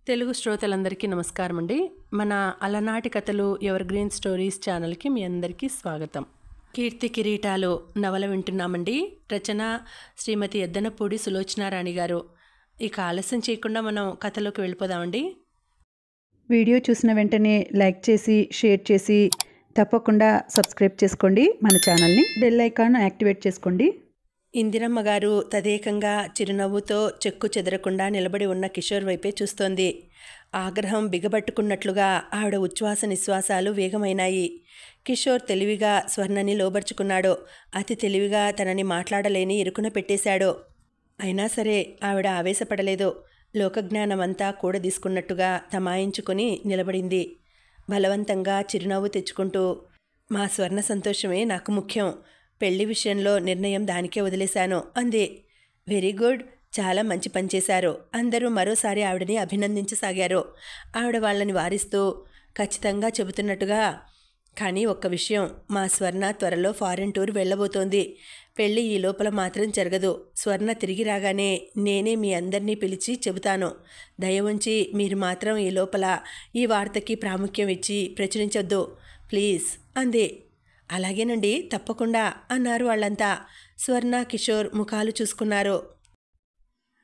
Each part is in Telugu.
తెలుగు శ్రోతలందరికీ నమస్కారం అండి. మన అలనాటి కథలు ఎవర్ గ్రీన్ స్టోరీస్ ఛానల్కి మీ అందరికీ స్వాగతం. కీర్తి కిరీటాలు నవల వింటున్నామండి. రచన శ్రీమతి ఎద్దనపూడి సులోచనారాణి గారు. ఇక ఆలస్యం చేయకుండా మనం కథలోకి వెళ్ళిపోదామండి. వీడియో చూసిన వెంటనే లైక్ చేసి షేర్ చేసి తప్పకుండా సబ్స్క్రైబ్ చేసుకోండి. మన ఛానల్ని బెల్ ఐకాన్ యాక్టివేట్ చేసుకోండి. ఇందిరమ్మ గారు తదేకంగా చిరునవ్వుతో చెక్కు చెదరకుండా నిలబడి ఉన్న కిషోర్ వైపే చూస్తోంది. ఆగ్రహం బిగబట్టుకున్నట్లుగా ఆవిడ ఉచ్ఛ్వాస నిశ్వాసాలు వేగమైనాయి. కిషోర్ తెలివిగా స్వర్ణని లోబర్చుకున్నాడు. అతి తెలివిగా తనని మాట్లాడలేని ఇరుకున పెట్టేశాడు. అయినా సరే ఆవిడ ఆవేశపడలేదు. లోకజ్ఞానమంతా కూడదీసుకున్నట్టుగా తమాయించుకుని నిలబడింది. బలవంతంగా చిరునవ్వు తెచ్చుకుంటూ, మా స్వర్ణ సంతోషమే నాకు ముఖ్యం. పెళ్లి విషయంలో నిర్ణయం దానికే వదిలేశాను అంది. వెరీ గుడ్, చాలా మంచి పని చేశారు. అందరూ మరోసారి ఆవిడని అభినందించసాగారు. ఆవిడ వాళ్ళని వారిస్తూ ఖచ్చితంగా చెబుతున్నట్టుగా, కానీ ఒక్క విషయం, మా స్వర్ణ త్వరలో ఫారెన్ టూర్ వెళ్ళబోతోంది. పెళ్ళి ఈ లోపల మాత్రం జరగదు. స్వర్ణ తిరిగి రాగానే నేనే మీ అందరినీ పిలిచి చెబుతాను. దయ ఉంచి మీరు మాత్రం ఈ లోపల ఈ వార్తకి ప్రాముఖ్యం ఇచ్చి ప్రచురించొద్దు ప్లీజ్ అంది. అలాగేనండి, తప్పకుండా అన్నారు వాళ్ళంతా. స్వర్ణ కిషోర్ ముఖాలు చూసుకున్నారు.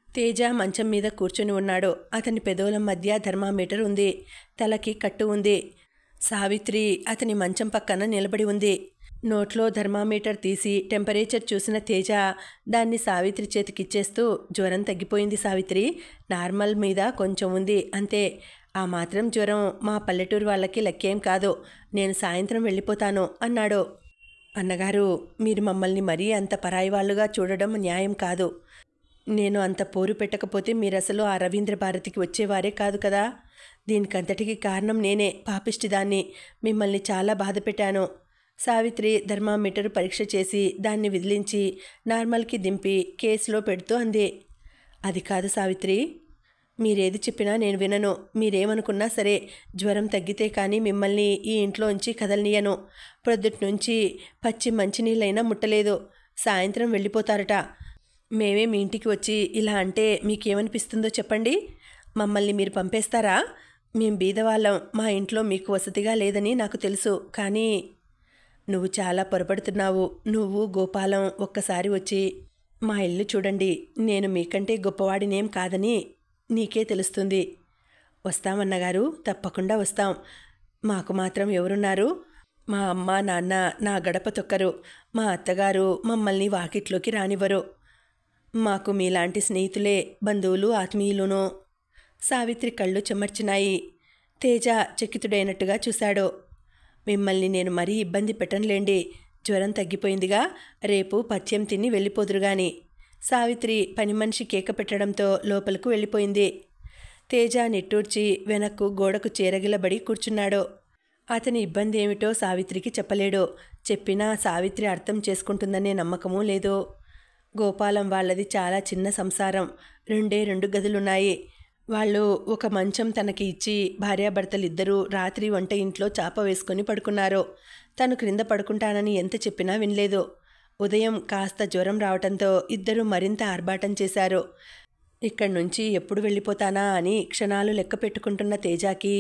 తేజ మంచం మీద కూర్చొని ఉన్నాడు. అతని పెదవుల మధ్య థర్మామీటర్ ఉంది. తలకి కట్టు ఉంది. సావిత్రి అతని మంచం పక్కన నిలబడి ఉంది. నోట్లో థర్మామీటర్ తీసి టెంపరేచర్ చూసిన తేజ దాన్ని సావిత్రి చేతికిచ్చేస్తూ, జ్వరం తగ్గిపోయింది సావిత్రి, నార్మల్ మీద కొంచెం ఉంది అంతే. ఆ మాత్రం జ్వరం మా పల్లెటూరు వాళ్ళకి లెక్కేం కాదు. నేను సాయంత్రం వెళ్ళిపోతాను అన్నాడు. అన్నగారు, మీరు మమ్మల్ని మరీ అంత పరాయి వాళ్ళుగా చూడడం న్యాయం కాదు. నేను అంత పోరు పెట్టకపోతే మీరసలు ఆ రవీంద్ర భారతికి వచ్చేవారే కాదు కదా. దీనికంతటికి కారణం నేనే, పాపిష్టిదాన్ని. మిమ్మల్ని చాలా బాధ పెట్టాను. సావిత్రి థర్మామీటర్ పరీక్ష చేసి దాన్ని విదిలించి నార్మల్కి దింపి కేసులో పెడుతూ అంది. అది కాదు సావిత్రి, మీరేది చెప్పినా నేను వినను. మీరేమనుకున్నా సరే, జ్వరం తగ్గితే కానీ మిమ్మల్ని ఈ ఇంట్లోంచి కదలనీయను. ప్రొద్దుటి నుంచి పచ్చి మంచినీళ్ళైనా ముట్టలేదు. సాయంత్రం వెళ్ళిపోతారట. మేమే మీ ఇంటికి వచ్చి ఇలా అంటే మీకేమనిపిస్తుందో చెప్పండి. మమ్మల్ని మీరు పంపేస్తారా? మేం బీదవాళ్ళం. మా ఇంట్లో మీకు వసతిగా లేదని నాకు తెలుసు. కానీ నువ్వు చాలా పొరపడుతున్నావు. నువ్వు గోపాలం ఒక్కసారి వచ్చి మా ఇల్లు చూడండి. నేను మీకంటే గొప్పవాడినేం కాదని నీకే తెలుస్తుంది. వస్తామన్నగారు, తప్పకుండా వస్తాం. మాకు మాత్రం ఎవరున్నారు? మా అమ్మ నాన్న నా గడప తొక్కరు. మా అత్తగారు మమ్మల్ని వాకిట్లోకి రానివ్వరు. మాకు మీలాంటి స్నేహితులే బంధువులు, ఆత్మీయులును. సావిత్రి కళ్ళు చెమర్చినాయి. తేజ చకితుడైనట్టుగా చూశాడు. మిమ్మల్ని నేను మరీ ఇబ్బంది పెట్టనులేండి. జ్వరం తగ్గిపోయిందిగా, రేపు పథ్యం తిని వెళ్ళిపోదురుగాని. సావిత్రి పని మనిషి కేక పెట్టడంతో లోపలకు వెళ్ళిపోయింది. తేజ నిట్టూర్చి వెనక్కు గోడకు చేరగిలబడి కూర్చున్నాడు. అతని ఇబ్బంది ఏమిటో సావిత్రికి చెప్పలేడు. చెప్పినా సావిత్రి అర్థం చేసుకుంటుందనే నమ్మకమూ లేదు. గోపాలం వాళ్ళది చాలా చిన్న సంసారం. 2 గదులున్నాయి. వాళ్ళు ఒక మంచం తనకి ఇచ్చి భార్యాభర్తలిద్దరూ రాత్రి వంట ఇంట్లో చాప వేసుకొని పడుకున్నారు. తను క్రింద పడుకుంటానని ఎంత చెప్పినా వినలేదు. ఉదయం కాస్త జ్వరం రావటంతో ఇద్దరూ మరింత ఆర్భాటం చేశారు. ఇక్కడి నుంచి ఎప్పుడు వెళ్ళిపోతానా అని క్షణాలు లెక్క పెట్టుకుంటున్న తేజాకి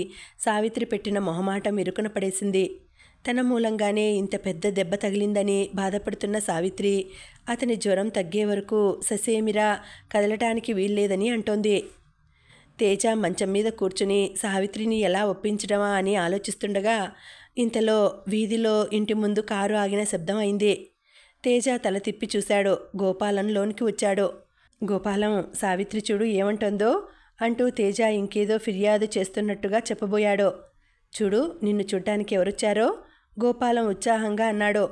సావిత్రి పెట్టిన మొహమాటం ఇరుకున పడేసింది. తన మూలంగానే ఇంత పెద్ద దెబ్బ తగిలిందని బాధపడుతున్న సావిత్రి అతని జ్వరం తగ్గే వరకు ససేమిరా కదలటానికి వీల్లేదని అంటోంది. తేజ మంచం మీద కూర్చుని సావిత్రిని ఎలా ఒప్పించడమా అని ఆలోచిస్తుండగా ఇంతలో వీధిలో ఇంటి ముందు కారు ఆగిన శబ్దం అయింది. తేజ తల తిప్పి చూశాడు. గోపాలం లోనికి వచ్చాడు. గోపాలం, సావిత్రి చూడు ఏమంటుందో అంటూ తేజ ఇంకేదో ఫిర్యాదు చేస్తున్నట్టుగా చెప్పబోయాడు. చూడు, నిన్ను చూడ్డానికి ఎవరొచ్చారో గోపాలం ఉత్సాహంగా అన్నాడు.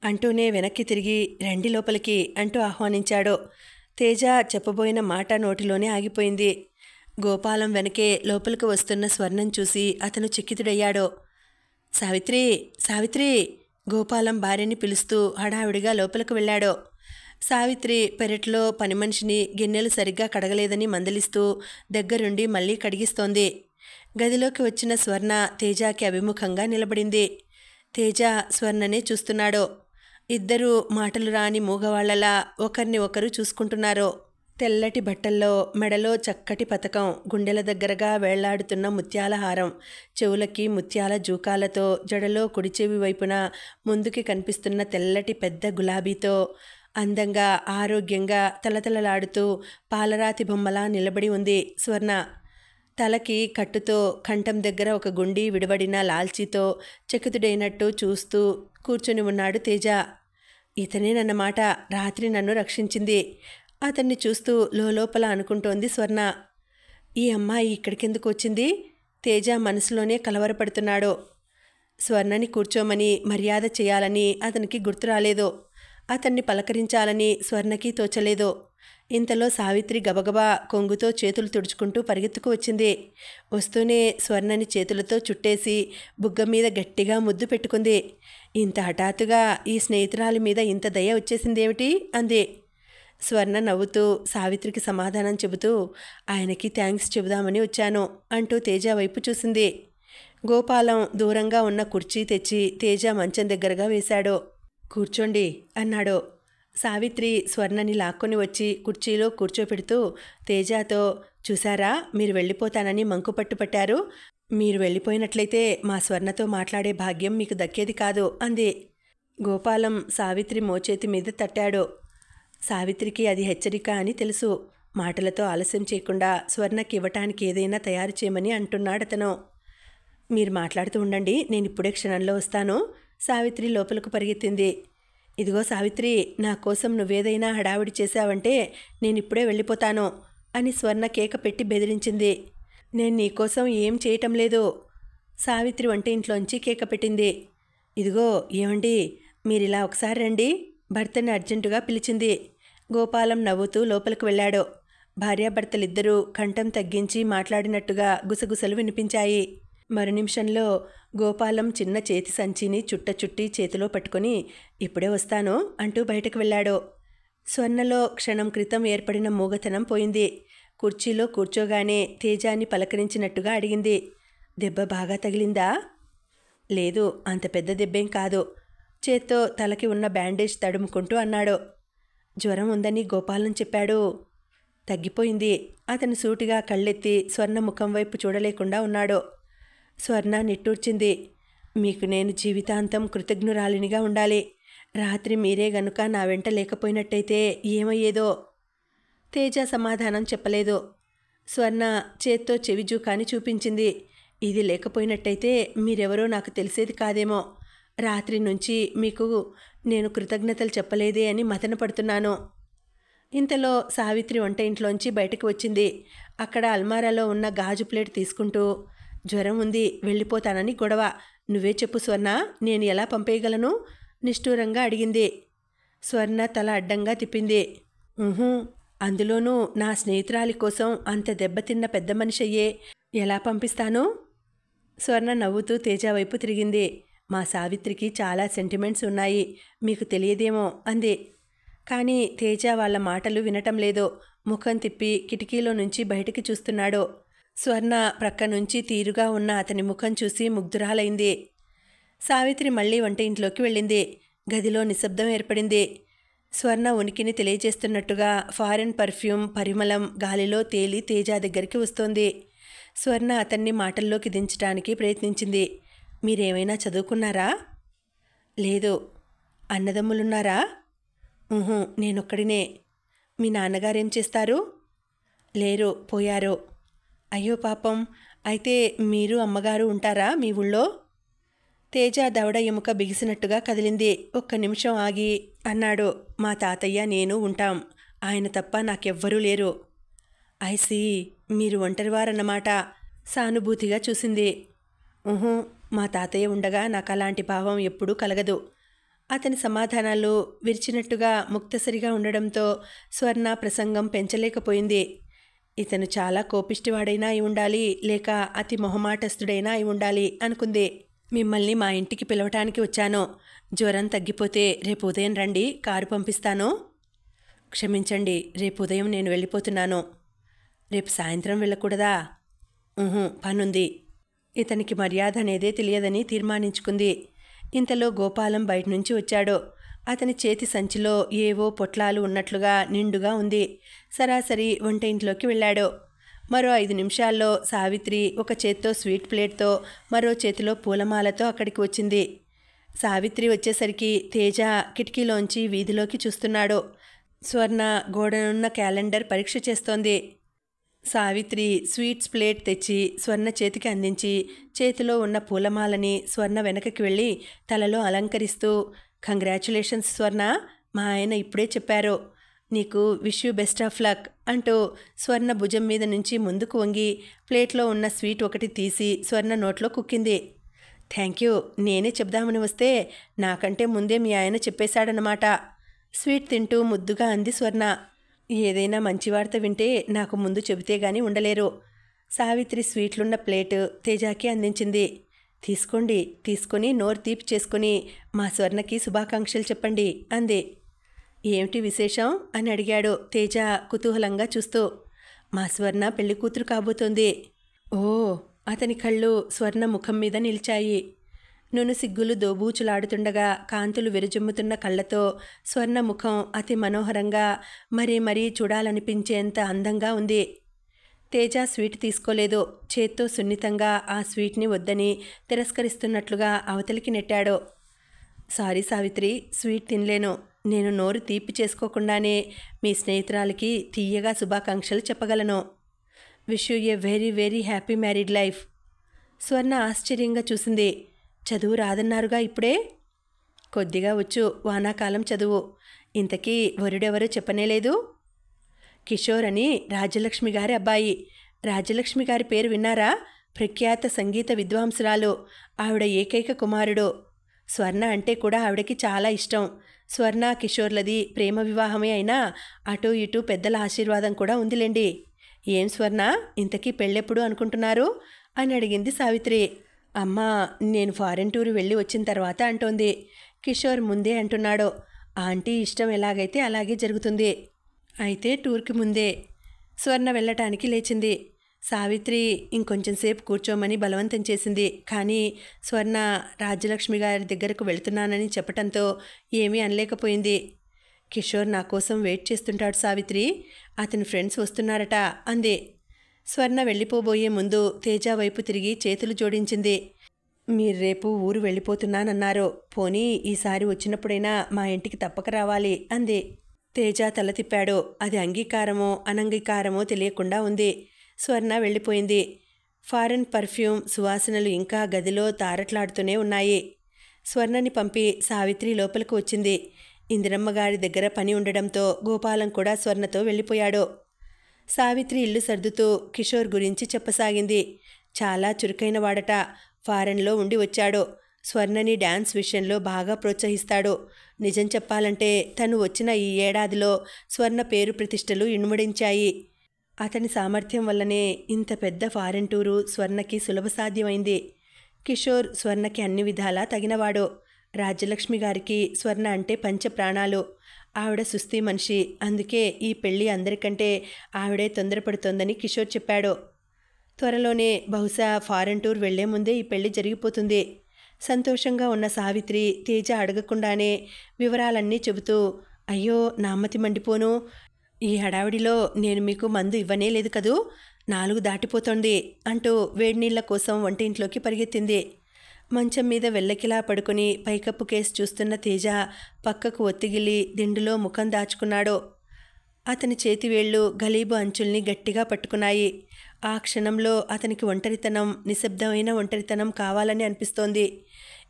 అంటూనే వెనక్కి తిరిగి రండి లోపలికి అంటూ ఆహ్వానించాడు. తేజ చెప్పబోయిన మాట నోటిలోనే ఆగిపోయింది. గోపాలం వెనకే లోపలికి వస్తున్న స్వర్ణం చూసి అతను చకితుడయ్యాడు. సావిత్రి, సావిత్రి, గోపాలం భార్యని పిలుస్తూ హడావిడిగా లోపలికి వెళ్ళాడు. సావిత్రి పెరట్లో పని మనిషిని గిన్నెలు సరిగ్గా కడగలేదని మందలిస్తూ దగ్గరుండి మళ్ళీ కడిగిస్తోంది. గదిలోకి వచ్చిన స్వర్ణ తేజాకి అభిముఖంగా నిలబడింది. తేజ స్వర్ణనే చూస్తున్నాడు. ఇద్దరూ మాటలు రాని మూగవాళ్లలా ఒకరిని ఒకరు చూసుకుంటున్నారు. తెల్లటి బట్టల్లో మెడలో చక్కటి పతకం, గుండెల దగ్గరగా వేళ్లాడుతున్న ముత్యాల హారం, చెవులకి ముత్యాల జూకాలతో, జడలో కుడి చెవి వైపున ముందుకి కనిపిస్తున్న తెల్లటి పెద్ద గులాబీతో అందంగా ఆరోగ్యంగా తలతలలాడుతూ పాలరాతి బొమ్మలా నిలబడి ఉంది స్వర్ణ. తలకి కట్టుతో కంఠం దగ్గర ఒక గుండి విడివడిన లాల్చీతో చకితుడైనట్టు చూస్తూ కూర్చొని ఉన్నాడు తేజ. ఇతనేనన్నమాట రాత్రి నన్ను రక్షించింది. అతన్ని చూస్తూ లోపల అనుకుంటోంది స్వర్ణ. ఈ అమ్మాయి ఇక్కడికెందుకు వచ్చింది? తేజ మనసులోనే కలవరపడుతున్నాడు. స్వర్ణని కూర్చోమని మర్యాద చేయాలని అతనికి గుర్తు రాలేదు. అతన్ని పలకరించాలని స్వర్ణకి తోచలేదు. ఇంతలో సావిత్రి గబగబా కొంగుతో చేతులు తుడుచుకుంటూ పరిగెత్తుకు వచ్చింది. వస్తూనే స్వర్ణని చేతులతో చుట్టేసి బుగ్గ మీద గట్టిగా ముద్దు పెట్టుకుంది. ఇంత హఠాత్తుగా ఈ స్నేహితురాలి మీద ఇంత దయ వచ్చేసిందేమిటి అంది. స్వర్ణ నవ్వుతూ సావిత్రికి సమాధానం చెబుతూ ఆయనకి థ్యాంక్స్ చెబుదామని వచ్చాను అంటూ తేజ వైపు చూసింది. గోపాలం దూరంగా ఉన్న కుర్చీ తెచ్చి తేజ మంచం దగ్గరగా వేశాడు. కూర్చోండి అన్నాడు. సావిత్రి స్వర్ణని లాక్కొని వచ్చి కుర్చీలో కూర్చోపెడుతూ తేజతో, చూసారా మీరు వెళ్ళిపోతానని మంకుపట్టు పట్టారు. మీరు వెళ్ళిపోయినట్లయితే మా స్వర్ణతో మాట్లాడే భాగ్యం మీకు దక్కేది కాదు అంది. గోపాలం సావిత్రి మోచేతి మీద తట్టాడు. సావిత్రికి అది హెచ్చరిక అని తెలుసు. మాటలతో ఆలస్యం చేయకుండా స్వర్ణకి ఇవ్వటానికి ఏదైనా తయారు చేయమని అంటున్నాడతను. మీరు మాట్లాడుతూ ఉండండి, నేను ఇప్పుడే క్షణంలో వస్తాను. సావిత్రి లోపలకు పరిగెత్తింది. ఇదిగో సావిత్రి, నా కోసం నువ్వేదైనా హడావిడి చేశావంటే నేనిప్పుడే వెళ్ళిపోతాను అని స్వర్ణ కేక పెట్టి బెదిరించింది. నేను నీకోసం ఏం చేయటం లేదు. సావిత్రి వంటింట్లోంచి కేక పెట్టింది. ఇదిగో ఏమండి, మీరిలా ఒకసారి రండి, భర్తని అర్జెంటుగా పిలిచింది. గోపాలం నవ్వుతూ లోపలికి వెళ్ళాడు. భార్యాభర్తలిద్దరూ కంఠం తగ్గించి మాట్లాడినట్టుగా గుసగుసలు వినిపించాయి. మరు నిమిషంలో గోపాలం చిన్న చేతి సంచిని చుట్టి చేతిలో పట్టుకొని ఇప్పుడే వస్తాను అంటూ బయటకు వెళ్ళాడు. స్వర్ణలో క్షణం క్రితం ఏర్పడిన మూగతనం పోయింది. కుర్చీలో కూర్చోగానే తేజాన్ని పలకరించినట్టుగా అడిగింది. దెబ్బ బాగా తగిలిందా? లేదు, అంత పెద్ద దెబ్బేం కాదు. చేత్తో తలకి ఉన్న బ్యాండేజ్ తడుముకుంటూ అన్నాడు. జ్వరం ఉందని గోపాలం చెప్పాడు. తగ్గిపోయింది. అతను సూటిగా కళ్ళెత్తి స్వర్ణ ముఖం వైపు చూడలేకుండా ఉన్నాడు. స్వర్ణ నిట్టూర్చింది. మీకు నేను జీవితాంతం కృతజ్ఞురాలినిగా ఉండాలి. రాత్రి మీరే గనుక నా వెంట లేకపోయినట్టయితే ఏమయ్యేదో. తేజ సమాధానం చెప్పలేదు. స్వర్ణ చేత్తో చెవిజూకాని చూపించింది. ఇది లేకపోయినట్టయితే మీరెవరో నాకు తెలిసేది కాదేమో. రాత్రి నుంచి మీకు నేను కృతజ్ఞతలు చెప్పలేదే అని మదన పడుతున్నాను. ఇంతలో సావిత్రి వంట ఇంట్లోంచి బయటకు వచ్చింది. అక్కడ అల్మారాలో ఉన్న గాజు ప్లేట్ తీసుకుంటూ, జ్వరం ఉంది, వెళ్ళిపోతానని గొడవ. నువ్వే చెప్పు స్వర్ణ, నేను ఎలా పంపేయగలను? నిష్ఠూరంగా అడిగింది. స్వర్ణ తల అడ్డంగా తిప్పింది. అందులోనూ నా స్నేహితురాలి కోసం అంత దెబ్బతిన్న పెద్ద మనిషి అయ్యే ఎలా పంపిస్తాను? స్వర్ణ నవ్వుతూ తేజ వైపు తిరిగింది. మా సావిత్రికి చాలా సెంటిమెంట్స్ ఉన్నాయి, మీకు తెలియదేమో అంది. కానీ తేజ వాళ్ళ మాటలు వినటం లేదు. ముఖం తిప్పి కిటికీలో నుంచి బయటికి చూస్తున్నాడు. స్వర్ణ ప్రక్క నుంచి తీరుగా ఉన్న అతని ముఖం చూసి ముగ్ధురాలైంది. సావిత్రి మళ్ళీ వంట ఇంట్లోకి వెళ్ళింది. గదిలో నిశ్శబ్దం ఏర్పడింది. స్వర్ణ ఉనికిని తెలియజేస్తున్నట్టుగా ఫారెన్ పర్ఫ్యూమ్ పరిమళం గాలిలో తేలి తేజ దగ్గరికి వస్తోంది. స్వర్ణ అతన్ని మాటల్లోకి దించడానికి ప్రయత్నించింది. మీరేమైనా చదువుకున్నారా? లేదు. అన్నదమ్ములున్నారా? నేనొక్కడినే. మీ నాన్నగారేం చేస్తారు? లేరు, పోయారు. అయ్యో పాపం, అయితే మీరు అమ్మగారు ఉంటారా మీ ఊళ్ళో? తేజ దవడ ఎముక బిగిసినట్టుగా కదిలింది. ఒక్క నిమిషం ఆగి అన్నాడు. మా తాతయ్య నేను ఉంటాం. ఆయన తప్ప నాకెవ్వరూ లేరు. ఐసీ, మీరు ఒంటరివారన్నమాట. సానుభూతిగా చూసింది. మా తాతయ్య ఉండగా నాకు అలాంటి భావం ఎప్పుడూ కలగదు. అతని సమాధానాలు విరిచినట్టుగా ముక్తసరిగా ఉండడంతో స్వర్ణ ప్రసంగం పెంచలేకపోయింది. ఇతను చాలా కోపిష్టివాడైనా అయి ఉండాలి, లేక అతి మొహమాటస్తుడైనా అయి ఉండాలి అనుకుంది. మిమ్మల్ని మా ఇంటికి పిలవటానికి వచ్చాను. జ్వరం తగ్గిపోతే రేపు ఉదయం రండి, కారు పంపిస్తాను. క్షమించండి, రేపు ఉదయం నేను వెళ్ళిపోతున్నాను. రేపు సాయంత్రం వెళ్ళకూడదా? పనుంది. ఇతనికి మర్యాద అనేదే తెలియదని తీర్మానించుకుంది. ఇంతలో గోపాలం బయట నుంచి వచ్చాడు. అతని చేతి సంచిలో ఏవో పొట్లాలు ఉన్నట్లుగా నిండుగా ఉంది. సరాసరి వంట ఇంట్లోకి వెళ్ళాడు. మరో 5 నిమిషాల్లో సావిత్రి ఒక చేత్తో స్వీట్ ప్లేట్తో మరో చేతిలో పూలమాలతో అక్కడికి వచ్చింది. సావిత్రి వచ్చేసరికి తేజ కిటికీలోంచి వీధిలోకి చూస్తున్నాడు. స్వర్ణ గోడనున్న క్యాలెండర్ పరీక్ష చేస్తోంది. సావిత్రి స్వీట్స్ ప్లేట్ తెచ్చి స్వర్ణ చేతికి అందించి చేతిలో ఉన్న పూలమాలని స్వర్ణ వెనకకి వెళ్ళి తలలో అలంకరిస్తూ, కంగ్రాచ్యులేషన్స్ స్వర్ణ, మా ఆయన ఇప్పుడే చెప్పారు, నీకు wish you best of luck అంటూ స్వర్ణ భుజం మీద నుంచి ముందుకు వంగి ప్లేట్లో ఉన్న స్వీట్ ఒకటి తీసి స్వర్ణ నోట్లో కుక్కింది. థ్యాంక్ యూ, నేనే చెప్దామని వస్తే నాకంటే ముందే మీ ఆయన చెప్పేశాడనమాట. స్వీట్ తింటూ ముద్దుగా అంది స్వర్ణ. ఏదైనా మంచి వార్త వింటే నాకు ముందు చెబితే గానీ ఉండలేరు. సావిత్రి స్వీట్లున్న ప్లేటు తేజాకి అందించింది. తీసుకోండి, తీసుకొని నోరు తీపి చేసుకుని మా స్వర్ణకి శుభాకాంక్షలు చెప్పండి అంది. ఏమిటి విశేషం అని అడిగాడు తేజ కుతూహలంగా చూస్తూ. మా స్వర్ణ పెళ్లి కూతురు కాబోతోంది. ఓ, అతని కళ్ళు స్వర్ణ ముఖం మీద నిలిచాయి. నును సిగ్గులు దోబూచులాడుతుండగా కాంతులు విరజుమ్ముతున్న కళ్ళతో స్వర్ణ ముఖం అతి మనోహరంగా మరీ చూడాలనిపించేంత అందంగా ఉంది. తేజ స్వీట్ తీసుకోలేదు. చేత్తో సున్నితంగా ఆ స్వీట్ని వద్దని తిరస్కరిస్తున్నట్లుగా అవతలికి నెట్టాడు. సారీ సావిత్రి, స్వీట్ తినలేను. నేను నోరు తీపి చేసుకోకుండానే మీ స్నేహితురాలికి తీయగా శుభాకాంక్షలు చెప్పగలను. Wish you a very very happy married life. స్వర్ణ ఆశ్చర్యంగా చూసింది. చదువు రాదన్నారుగా ఇప్పుడే? కొద్దిగా వచ్చు, వానాకాలం చదువు. ఇంతకీ వరుడెవరో చెప్పనేలేదు? కిషోర్ అని రాజ్యలక్ష్మి గారి అబ్బాయి. రాజ్యలక్ష్మి గారి పేరు విన్నారా? ప్రఖ్యాత సంగీత విద్వాంసురాలు. ఆవిడ ఏకైక కుమారుడు. స్వర్ణ అంటే కూడా ఆవిడకి చాలా ఇష్టం. స్వర్ణ కిషోర్లది ప్రేమ వివాహమే అయినా అటూ ఇటూ పెద్దల ఆశీర్వాదం కూడా ఉందిలేండి. ఏం స్వర్ణ, ఇంతకీ పెళ్ళెప్పుడు అనుకుంటున్నారు అని అడిగింది సావిత్రి. అమ్మ, నేను ఫారెన్ టూర్ వెళ్ళి వచ్చిన తర్వాత అంటోంది. కిషోర్ ముందే అంటున్నాడు. ఆంటీ ఇష్టం ఎలాగైతే అలాగే జరుగుతుంది. అయితే టూర్కి ముందే. స్వర్ణ వెళ్ళటానికి లేచింది. సావిత్రి ఇంకొంచెం సేపు కూర్చోమని బలవంతం చేసింది. కానీ స్వర్ణ రాజ్యలక్ష్మి గారి దగ్గరకు వెళుతున్నానని చెప్పటంతో ఏమీ అనలేకపోయింది. కిషోర్ నా కోసం వెయిట్ చేస్తుంటాడు సావిత్రి, అతని ఫ్రెండ్స్ వస్తున్నారట అంది. స్వర్ణ వెళ్ళిపోబోయే ముందు తేజ వైపు తిరిగి చేతులు జోడించింది. మీరు రేపు ఊరు వెళ్ళిపోతున్నానన్నారు. పోనీ ఈసారి వచ్చినప్పుడైనా మా ఇంటికి తప్పక రావాలి అంది. తేజ తల తిప్పాడు. అది అంగీకారమో అనంగీకారమో తెలియకుండా ఉంది. స్వర్ణ వెళ్ళిపోయింది. ఫారెన్ పర్ఫ్యూమ్ సువాసనలు ఇంకా గదిలో తారట్లాడుతూనే ఉన్నాయి. స్వర్ణని పంపి సావిత్రి లోపలికి వచ్చింది. ఇందిరమ్మ గారి దగ్గర పని ఉండడంతో గోపాలం కూడా స్వర్ణతో వెళ్ళిపోయాడు. సావిత్రి ఇల్లు సర్దుతూ కిషోర్ గురించి చెప్పసాగింది. చాలా చురుకైన వాడట. ఫారెన్లో ఉండి వచ్చాడు. స్వర్ణని డ్యాన్స్ విషయంలో బాగా ప్రోత్సహిస్తాడు. నిజం చెప్పాలంటే తను వచ్చిన ఈ ఏడాదిలో స్వర్ణ పేరు ప్రతిష్టలు ఇనుమడించాయి. అతని సామర్థ్యం వల్లనే ఇంత పెద్ద ఫారెన్ టూరు స్వర్ణకి సులభ సాధ్యమైంది. కిషోర్ స్వర్ణకి అన్ని విధాలా తగినవాడు. రాజ్యలక్ష్మి గారికి స్వర్ణ అంటే పంచ ప్రాణాలు. ఆవిడ సుస్థి మనిషి. అందుకే ఈ పెళ్ళి అందరికంటే ఆవిడే తొందరపడుతోందని కిషోర్ చెప్పాడు. త్వరలోనే బహుశా ఫారెన్ టూర్ వెళ్లే ముందే ఈ పెళ్లి జరిగిపోతుంది. సంతోషంగా ఉన్న సావిత్రి తేజ అడగకుండానే వివరాలన్నీ చెబుతూ, అయ్యో నామతి మండిపోను, ఈ హడావిడిలో నేను మీకు మందు ఇవ్వనే లేదు కదూ, 4 దాటిపోతోంది అంటూ వేడినీళ్ల కోసం వంటింట్లోకి పరిగెత్తింది. మంచం మీద వెల్లకిలా పడుకుని పైకప్పు కేసు చూస్తున్న తేజ పక్కకు ఒత్తిగిలి దిండులో ముఖం దాచుకున్నాడు. అతని చేతివేళ్లు గలీబు అంచుల్ని గట్టిగా పట్టుకున్నాయి. ఆ క్షణంలో అతనికి ఒంటరితనం, నిశ్శబ్దమైన ఒంటరితనం కావాలని అనిపిస్తోంది.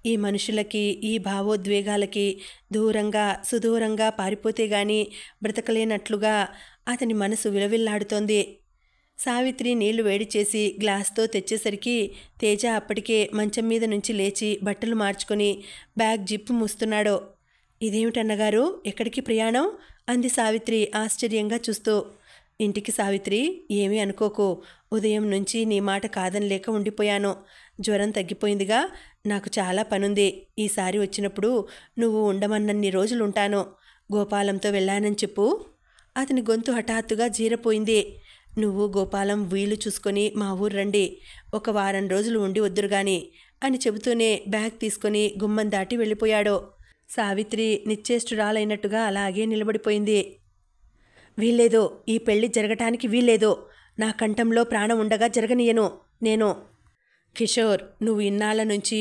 ఈ మనుషులకి, ఈ భావోద్వేగాలకి దూరంగా సుదూరంగా పారిపోతే గాని బ్రతకలేనట్లుగా అతని మనసు విలవిల్లాడుతోంది. సావిత్రి నీళ్లు వేడి చేసి గ్లాస్తో తెచ్చేసరికి తేజ అప్పటికే మంచం మీద నుంచి లేచి బట్టలు మార్చుకొని బ్యాగ్ జిప్పు మూస్తున్నాడు. ఇదేమిటన్నగారు, ఎక్కడికి ప్రయాణం అంది సావిత్రి ఆశ్చర్యంగా చూస్తూ. ఇంటికి సావిత్రి, ఏమీ అనుకోకు. ఉదయం నుంచి నీ మాట కాదనలేక ఉండిపోయాను. జ్వరం తగ్గిపోయిందిగా. నాకు చాలా పనుంది. ఈసారి వచ్చినప్పుడు నువ్వు ఉండమన్నన్ని రోజులుంటాను. గోపాలంతో వెళ్ళానని చెప్పు. అతని గొంతు హఠాత్తుగా జీరపోయింది. నువ్వు గోపాలం వీలు చూసుకొని మా ఊరు రండి. 1 వారం రోజులు ఉండి వద్దురుగాని అని చెబుతూనే బ్యాగ్ తీసుకొని గుమ్మం దాటి వెళ్ళిపోయాడు. సావిత్రి నిశ్చేష్టురాలైనట్టుగా అలాగే నిలబడిపోయింది. వీల్లేదు, ఈ పెళ్లి జరగటానికి వీల్లేదు. నా కంఠంలో ప్రాణం ఉండగా జరగనీయను నేను. కిషోర్, నువ్వు ఇన్నాళ్ల నుంచి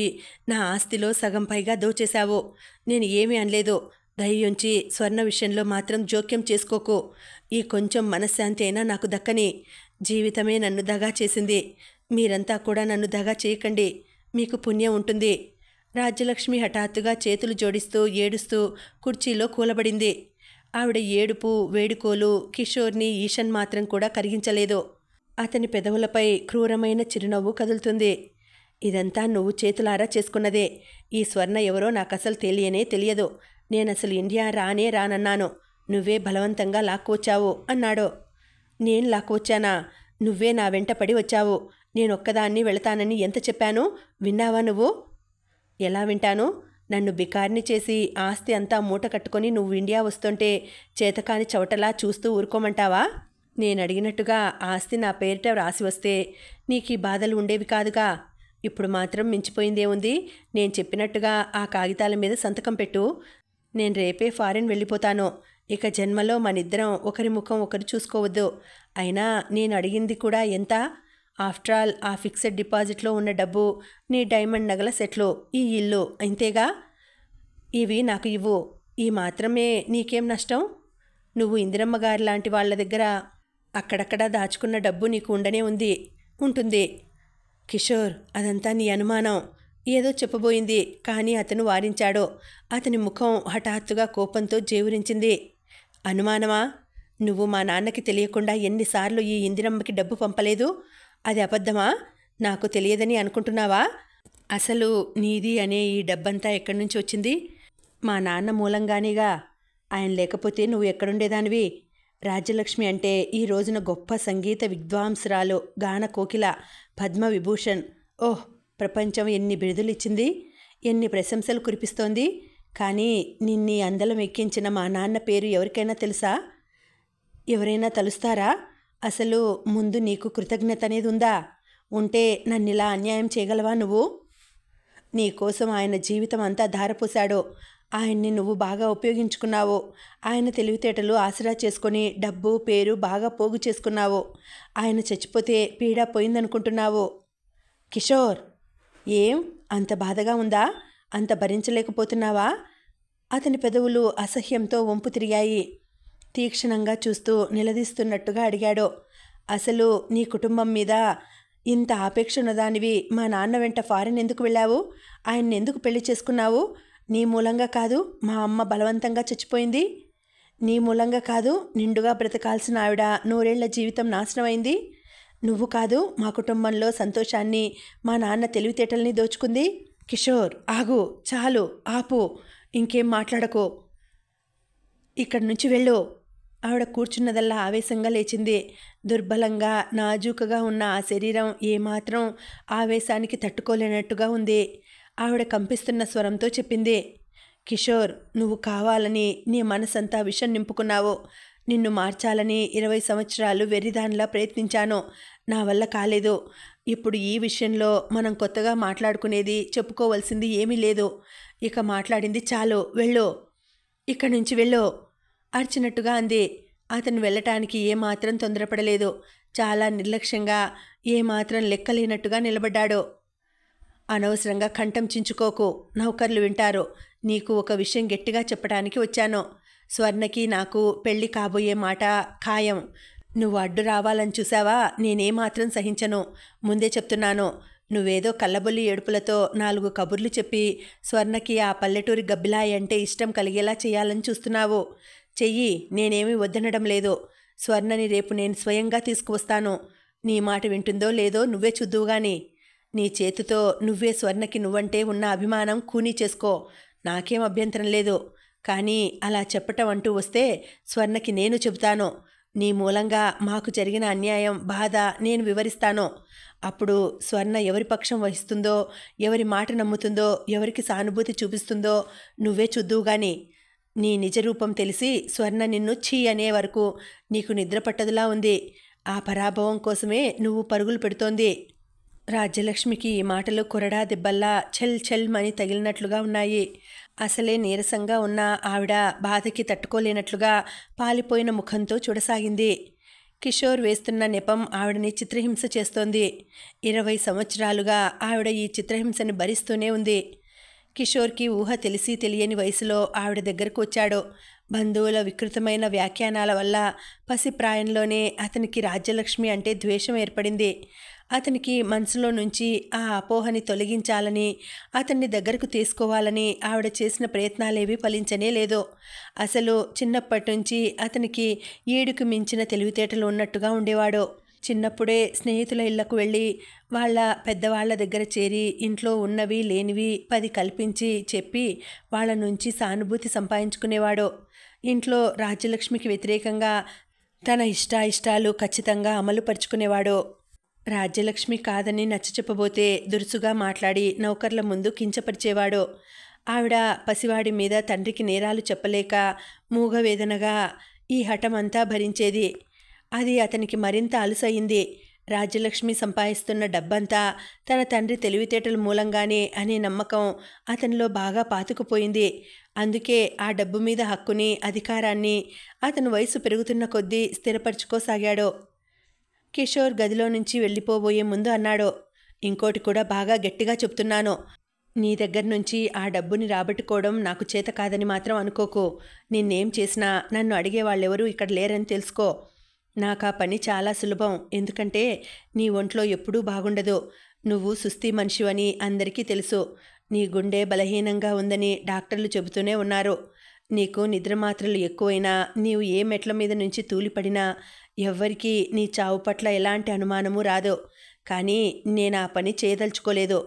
నా ఆస్తిలో సగం పైగా దోచేశావు. నేను ఏమీ అనలేదు. దయ్యుంచి స్వర్ణ విషయంలో మాత్రం జోక్యం చేసుకోకు. ఈ కొంచెం మనశ్శాంతి అయినా నాకు దక్కని. జీవితమే నన్ను దగా చేసింది. మీరంతా కూడా నన్ను దగా చేయకండి. మీకు పుణ్యం ఉంటుంది. రాజ్యలక్ష్మి హఠాత్తుగా చేతులు జోడిస్తూ ఏడుస్తూ కుర్చీలో కూలబడింది. ఆవిడ ఏడుపు వేడుకోలు కిషోర్ని ఈషన్ మాత్రం కూడా కరిగించలేదు. అతని పెదవులపై క్రూరమైన చిరునవ్వు కదులుతుంది. ఇదంతా నువ్వు చేతులారా చేసుకున్నదే. ఈ స్వర్ణ ఎవరో నాకసలు తెలియదు. నేనసలు ఇండియా రానన్నాను. నువ్వే బలవంతంగా లాక్కువచ్చావు అన్నాడు. నేను లాక్కువచ్చానా? నువ్వే నా వెంట పడి వచ్చావు. నేనొక్కదాన్ని వెళతానని ఎంత చెప్పాను? విన్నావా నువ్వు? ఎలా వింటాను? నన్ను బికార్ని చేసి ఆస్తి అంతా మూట కట్టుకొని నువ్వు ఇండియా వస్తుంటే చేతకాని చవటలా చూస్తూ ఊరుకోమంటావా? నేను అడిగినట్టుగా ఆస్తి నా పేరిట రాసి వస్తే నీకు ఈ బాధలు ఉండేవి కాదుగా. ఇప్పుడు మాత్రం మించిపోయిందేముంది? నేను చెప్పినట్టుగా ఆ కాగితాల మీద సంతకం పెట్టు. నేను రేపే ఫారిన్ వెళ్ళిపోతాను. ఇక జన్మలో మనిద్దరం ఒకరి ముఖం ఒకరు చూసుకోవద్దు. అయినా నేను అడిగింది కూడా ఎంత? ఆఫ్టర్ ఆల్ ఆ ఫిక్స్డ్ డిపాజిట్లో ఉన్న డబ్బు, నీ డైమండ్ నగల సెట్లు, ఈ ఇల్లు ఇంతేగా. ఇవి నాకు ఇవ్వు. ఈ మాత్రమే నీకేం నష్టం? నువ్వు ఇందిరమ్మ గారి లాంటి వాళ్ళ దగ్గర అక్కడక్కడ దాచుకున్న డబ్బు నీకు ఉంటుంది. కిషోర్, అదంతా నీ అనుమానం. ఏదో చెప్పబోయింది, కానీ అతను వారించాడు. అతని ముఖం హఠాత్తుగా కోపంతో జేవురించింది. అనుమానమా? నువ్వు మా నాన్నకి తెలియకుండా ఎన్నిసార్లు ఈ ఇందిరమ్మకి డబ్బు పంపలేదు? అది అబద్ధమా? నాకు తెలియదని అనుకుంటున్నావా? అసలు నీది అనే ఈ డబ్బంతా ఎక్కడి నుంచి వచ్చింది? మా నాన్న మూలంగానేగా. ఆయన లేకపోతే నువ్వు ఎక్కడుండేదానివి? రాజ్యలక్ష్మి అంటే ఈ రోజున గొప్ప సంగీత విద్వాంసురాలు, గాన కోకిల, పద్మవిభూషణ్. ఓహ్, ప్రపంచం ఎన్ని బిరుదులు ఇచ్చింది, ఎన్ని ప్రశంసలు కురిపిస్తోంది. కానీ నిన్ని అందలం ఎక్కించిన మా నాన్న పేరు ఎవరికైనా తెలుసా? ఎవరైనా తలుస్తారా? అసలు ముందు నీకు కృతజ్ఞత అనేది ఉందా? ఉంటే నన్నిలా అన్యాయం చేయగలవా నువ్వు? నీకోసం ఆయన జీవితం అంతా ధారపోశాడు. ఆయన్ని నువ్వు బాగా ఉపయోగించుకున్నావు. ఆయన తెలివితేటలు ఆసరా చేసుకొని డబ్బు పేరు బాగా పోగు చేసుకున్నావు. ఆయన చచ్చిపోతే పీడ పోయిందనుకుంటున్నావు. కిషోర్, ఏం అంత బాధగా ఉందా? అంత భరించలేకపోతున్నావా? అతని పెదవులు అసహ్యంతో వంపు తిరిగాయి. తీక్షణంగా చూస్తూ నిలదీస్తున్నట్టుగా అడిగాడు. అసలు నీ కుటుంబం మీద ఇంత ఆపేక్ష ఉన్నదానివి మా నాన్న వెంట ఫారిన్ ఎందుకు వెళ్ళావు? ఆయన్ని ఎందుకు పెళ్లి చేసుకున్నావు? నీ మూలంగా కాదు మా అమ్మ బలవంతంగా చచ్చిపోయింది. నీ మూలంగా కాదు నిండుగా బ్రతకాల్సిన ఆవిడ 100 ఏళ్ల జీవితం నాశనమైంది. నువ్వు కాదు మా కుటుంబంలో సంతోషాన్ని, మా నాన్న తెలివితేటల్ని దోచుకుంది. కిషోర్, ఆగు, చాలు, ఆపు, ఇంకేం మాట్లాడకు, ఇక్కడి నుంచి వెళ్ళు. ఆవిడ కూర్చున్నదల్లా ఆవేశంగా లేచింది. దుర్బలంగా నాజూకగా ఉన్న ఆ శరీరం ఏమాత్రం ఆవేశానికి తట్టుకోలేనట్టుగా ఉంది. ఆవిడ కంపిస్తున్న స్వరంతో చెప్పింది. కిషోర్, నువ్వు కావాలని నీ మనసంతా విషం నింపుకున్నావు. నిన్ను మార్చాలని 20 సంవత్సరాలు వెర్రిదానిలా ప్రయత్నించాను. నా వల్ల కాలేదు. ఇప్పుడు ఈ విషయంలో మనం కొత్తగా మాట్లాడుకునేది, చెప్పుకోవలసింది ఏమీ లేదు. ఇక మాట్లాడింది చాలు, వెళ్ళు, ఇక్కడి నుంచి వెళ్ళు అర్చినట్టుగా అంది. అతను వెళ్ళటానికి ఏమాత్రం తొందరపడలేదు. చాలా నిర్లక్ష్యంగా, ఏమాత్రం లెక్కలేనట్టుగా నిలబడ్డాడు. అనవసరంగా కంఠం చించుకోకు, నౌకర్లు వింటారు. నీకు ఒక విషయం గట్టిగా చెప్పడానికి వచ్చాను. స్వర్ణకి నాకు పెళ్లి కాబోయే మాట ఖాయం. నువ్వు అడ్డు రావాలని చూసావా? నేనేమాత్రం సహించను. ముందే చెప్తున్నాను. నువ్వేదో కళ్ళబొల్లి ఏడుపులతో 4 కబుర్లు చెప్పి స్వర్ణకి ఆ పల్లెటూరి గబ్బిలాయి అంటే ఇష్టం కలిగేలా చేయాలని చూస్తున్నావు. చెయ్యి, నేనేమీ వద్దనడం లేదు. స్వర్ణని రేపు నేను స్వయంగా తీసుకువస్తాను. నీ మాట వింటుందో లేదో నువ్వే చూద్దువుగాని. నీ చేతితో నువ్వే స్వర్ణకి నువ్వంటే ఉన్న అభిమానం కూనీ చేసుకో. నాకేం అభ్యంతరం లేదు. కానీ అలా చెప్పటం అంటూ వస్తే స్వర్ణకి నేను చెబుతాను. నీ మూలంగా మాకు జరిగిన అన్యాయం, బాధ నేను వివరిస్తాను. అప్పుడు స్వర్ణ ఎవరి పక్షం వహిస్తుందో, ఎవరి మాట నమ్ముతుందో, ఎవరికి సానుభూతి చూపిస్తుందో నువ్వే చూద్దువుగాని. నీ నిజరూపం తెలిసి స్వర్ణ నిన్ను ఛీ అనే వరకు నీకు నిద్ర పట్టదులా ఉంది. ఆ పరాభవం కోసమే నువ్వు పరుగులు పెడుతోంది. రాజ్యలక్ష్మికి ఈ మాటలు కొరడా దెబ్బల్లా ఛల్ ఛల్ మని తగిలినట్లుగా ఉన్నాయి. అసలే నీరసంగా ఉన్న ఆవిడ బాధకి తట్టుకోలేనట్లుగా పాలిపోయిన ముఖంతో చూడసాగింది. కిషోర్ వేస్తున్న నెపం ఆవిడని చిత్రహింస చేస్తోంది. 20 సంవత్సరాలుగా ఆవిడ ఈ చిత్రహింసని భరిస్తూనే ఉంది. కిషోర్కి ఊహ తెలిసి తెలియని వయసులో ఆవిడ దగ్గరకు వచ్చాడు. బంధువుల వికృతమైన వ్యాఖ్యానాల వల్ల పసిప్రాయంలోనే అతనికి రాజ్యలక్ష్మి అంటే ద్వేషం ఏర్పడింది. అతనికి మనసులో నుంచి ఆ అపోహని తొలగించాలని, అతన్ని దగ్గరకు తీసుకోవాలని ఆవిడ చేసిన ప్రయత్నాలేవీ ఫలించనే లేదు. అసలు చిన్నప్పటి నుంచి అతనికి ఈడుకు మించిన తెలివితేటలు ఉన్నట్టుగా ఉండేవాడు. చిన్నప్పుడే స్నేహితుల ఇళ్లకు వెళ్ళి వాళ్ళ పెద్దవాళ్ల దగ్గర చేరి ఇంట్లో ఉన్నవి లేనివి 10 కల్పించి చెప్పి వాళ్ళ నుంచి సానుభూతి సంపాదించుకునేవాడు. ఇంట్లో రాజ్యలక్ష్మికి వ్యతిరేకంగా తన ఇష్టాయిష్టాలు ఖచ్చితంగా అమలుపరుచుకునేవాడు. రాజ్యలక్ష్మి కాదని నచ్చచెప్పబోతే దురుసుగా మాట్లాడి నౌకర్ల ముందు కించపరిచేవాడు. ఆవిడ పసివాడి మీద తండ్రికి నేరాలు చెప్పలేక మూగవేదనగా ఈ హఠమంతా భరించేది. అది అతనికి మరింత అలుసయింది. రాజ్యలక్ష్మి సంపాదిస్తున్న డబ్బంతా తన తండ్రి తెలివితేటల మూలంగానే అనే నమ్మకం అతనిలో బాగా పాతుకుపోయింది. అందుకే ఆ డబ్బు మీద హక్కుని, అధికారాన్ని అతను వయసు పెరుగుతున్న కొద్దీ స్థిరపరచుకోసాగాడు. కిషోర్ గదిలో నుంచి వెళ్ళిపోబోయే ముందు అన్నాడు, ఇంకోటి కూడా బాగా గట్టిగా చెప్తున్నాను. నీ దగ్గర నుంచి ఆ డబ్బుని రాబట్టుకోవడం నాకు చేత కాదని మాత్రం అనుకోకు. నిన్నేం చేసినా నన్ను అడిగేవాళ్ళెవరూ ఇక్కడ లేరని తెలుసుకో. నాకు ఆ పని చాలా సులభం. ఎందుకంటే నీ ఒంట్లో ఎప్పుడూ బాగుండదు. నువ్వు సుస్థి మనిషివని అందరికీ తెలుసు. నీ గుండె బలహీనంగా ఉందని డాక్టర్లు చెబుతూనే ఉన్నారు. నీకు నిద్రమాత్రలు ఎక్కువైనా, నీవు ఏ మెట్ల మీద నుంచి తూలిపడినా ఎవ్వరికీ నీ చావు పట్ల ఎలాంటి అనుమానమూ రాదు. కానీ నేను ఆ పని చేయదలుచుకోలేదు.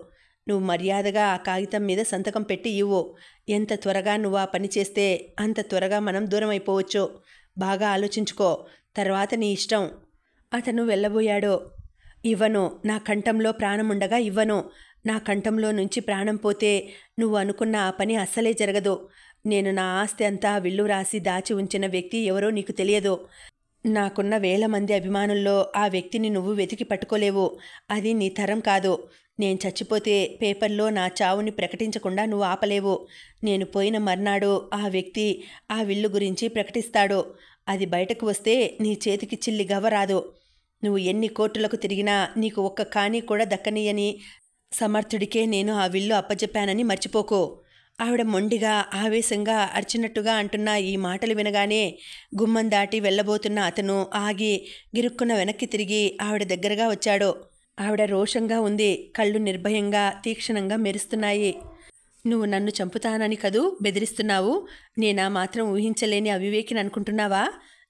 నువ్వు మర్యాదగా ఆ కాగితం మీద సంతకం పెట్టి ఇవ్వు. ఎంత త్వరగా నువ్వు ఆ పని చేస్తే అంత త్వరగా మనం దూరం అయిపోవచ్చు. బాగా ఆలోచించుకో. తర్వాత నీ ఇష్టం. అతను వెళ్ళబోయాడు. ఇవ్వను. నా కంఠంలో ప్రాణముండగా ఇవ్వను. నా కంఠంలో నుంచి ప్రాణం పోతే నువ్వు అనుకున్న ఆ పని అస్సలే జరగదు. నేను నా ఆస్తి అంతా విల్లు రాసి దాచి ఉంచిన వ్యక్తి ఎవరో నీకు తెలియదు. నాకున్న 1000 మంది అభిమానుల్లో ఆ వ్యక్తిని నువ్వు వెతికి పట్టుకోలేవు. అది నీ తరం కాదు. నేను చచ్చిపోతే పేపర్లో నా చావుని ప్రకటించకుండా నువ్వు ఆపలేవు. నేను పోయిన మర్నాడు ఆ వ్యక్తి ఆ విల్లు గురించి ప్రకటిస్తాడు. అది బయటకు వస్తే నీ చేతికి చిల్లి గవ్వ రాదు. నువ్వు ఎన్ని కోర్టులకు తిరిగినా నీకు ఒక్క కాని కూడా దక్కనీయని సమర్థుడికే నేను ఆ విల్లు అప్పచెప్పానని మర్చిపోకు. ఆవిడ మొండిగా ఆవేశంగా అరిచినట్టుగా అంటున్న ఈ మాటలు వినగానే గుమ్మం దాటి వెళ్ళబోతున్న అతను ఆగి గిరుక్కున వెనక్కి తిరిగి ఆవిడ దగ్గరగా వచ్చాడు. ఆవిడ రోషంగా ఉంది. కళ్ళు నిర్భయంగా తీక్షణంగా మెరుస్తున్నాయి. నువ్వు నన్ను చంపుతానని కదూ బెదిరిస్తున్నావు? నేనా మాత్రం ఊహించలేని అవివేకిని అనుకుంటున్నావా?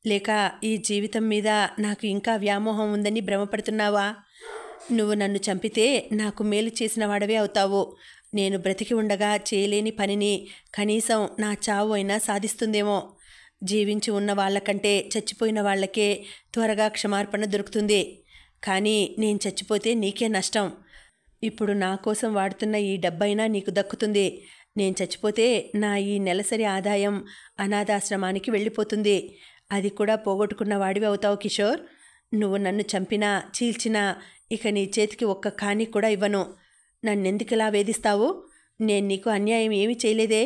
లేక ఈ జీవితం మీద నాకు ఇంకా వ్యామోహం ఉందని భ్రమపడుతున్నావా? నువ్వు నన్ను చంపితే నాకు మేలు చేసిన వాడవే అవుతావు. నేను బ్రతికి ఉండగా చేయలేని పనిని కనీసం నా చావు అయినా సాధిస్తుందేమో. జీవించి ఉన్న వాళ్ళకంటే చచ్చిపోయిన వాళ్ళకే త్వరగా క్షమార్పణ దొరుకుతుంది. కానీ నేను చచ్చిపోతే నీకే నష్టం. ఇప్పుడు నా కోసం వాడుతున్న ఈ డబ్బైనా నీకు దక్కుతుంది. నేను చచ్చిపోతే నా ఈ నెలసరి ఆదాయం అనాథాశ్రమానికి వెళ్ళిపోతుంది. అది కూడా పోగొట్టుకున్న వాడివి అవుతావు కిషోర్. నువ్వు నన్ను చంపినా చీల్చినా ఇక నీ చేతికి ఒక్క కాని కూడా ఇవ్వను. నన్నెందుకిలా వేధిస్తావు? నేను నీకు అన్యాయం ఏమీ చేయలేదే.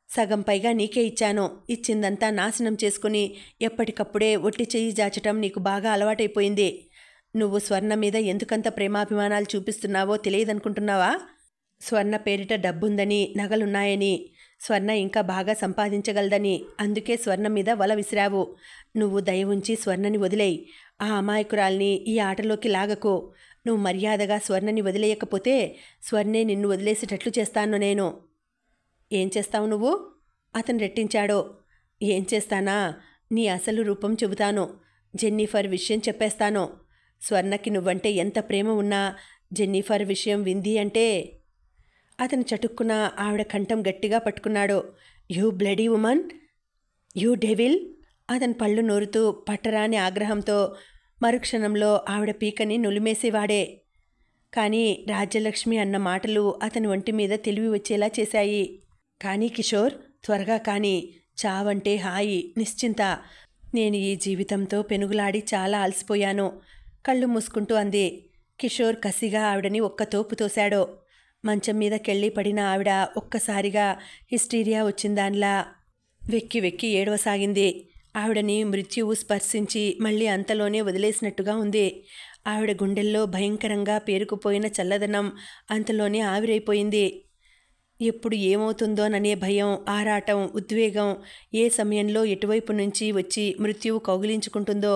సగం పైగా నీకే ఇచ్చాను. ఇచ్చిందంతా నాశనం చేసుకుని ఎప్పటికప్పుడే ఒట్టి చెయ్యి జాచటం నీకు బాగా అలవాటైపోయింది. నువ్వు స్వర్ణ మీద ఎందుకంత ప్రేమాభిమానాలు చూపిస్తున్నావో తెలియదనుకుంటున్నావా? స్వర్ణ పేరిట డబ్బుందని, నగలున్నాయని, స్వర్ణ ఇంకా బాగా సంపాదించగలదని, అందుకే స్వర్ణ మీద వల విసిరావు. నువ్వు దయ ఉంచి స్వర్ణని వదిలేయి. ఆ అమాయకురాల్ని ఈ ఆటలోకి లాగకు. నువ్వు మర్యాదగా స్వర్ణని వదిలేయకపోతే స్వర్ణే నిన్ను వదిలేసేటట్లు చేస్తాను నేను. ఏం చేస్తావు నువ్వు? అతను రెట్టించాడు. ఏం చేస్తానా? నీ అసలు రూపం చెబుతాను. జెన్నిఫర్ విషయం చెప్పేస్తాను. స్వర్ణకి నువ్వంటే ఎంత ప్రేమ ఉన్నా జెన్నిఫర్ విషయం వింది అంటే... అతను చటుక్కున ఆవిడ కంఠం గట్టిగా పట్టుకున్నాడు. You bloody woman! You devil! అతని పళ్ళు నోరుతూ పట్టరాని ఆగ్రహంతో మరుక్షణంలో ఆవిడ పీకని నులిమేసేవాడే. కానీ రాజ్యలక్ష్మి అన్న మాటలు అతని ఒంటి మీద తెలివి వచ్చేలా చేశాయి. కానీ కిషోర్, త్వరగా కానీ. చావంటే హాయి, నిశ్చింత. నేను ఈ జీవితంతో పెనుగులాడి చాలా అలసిపోయాను. కళ్ళు మూసుకుంటూ అంది. కిషోర్ కసిగా ఆవిడని ఒక్క తోపు తోశాడు. మంచం మీదకెళ్ళి పడిన ఆవిడ ఒక్కసారిగా హిస్టీరియా వచ్చిందానిలా వెక్కి వెక్కి ఏడవసాగింది. ఆవిడని మృత్యువు స్పర్శించి మళ్ళీ అంతలోనే వదిలేసినట్టుగా ఉంది. ఆవిడ గుండెల్లో భయంకరంగా పేరుకుపోయిన చల్లదనం అంతలోనే ఆవిరైపోయింది. ఎప్పుడు ఏమవుతుందోననే భయం, ఆరాటం, ఉద్వేగం, ఏ సమయంలో ఎటువైపు నుంచి వచ్చి మృత్యువు కౌగిలించుకుంటుందో,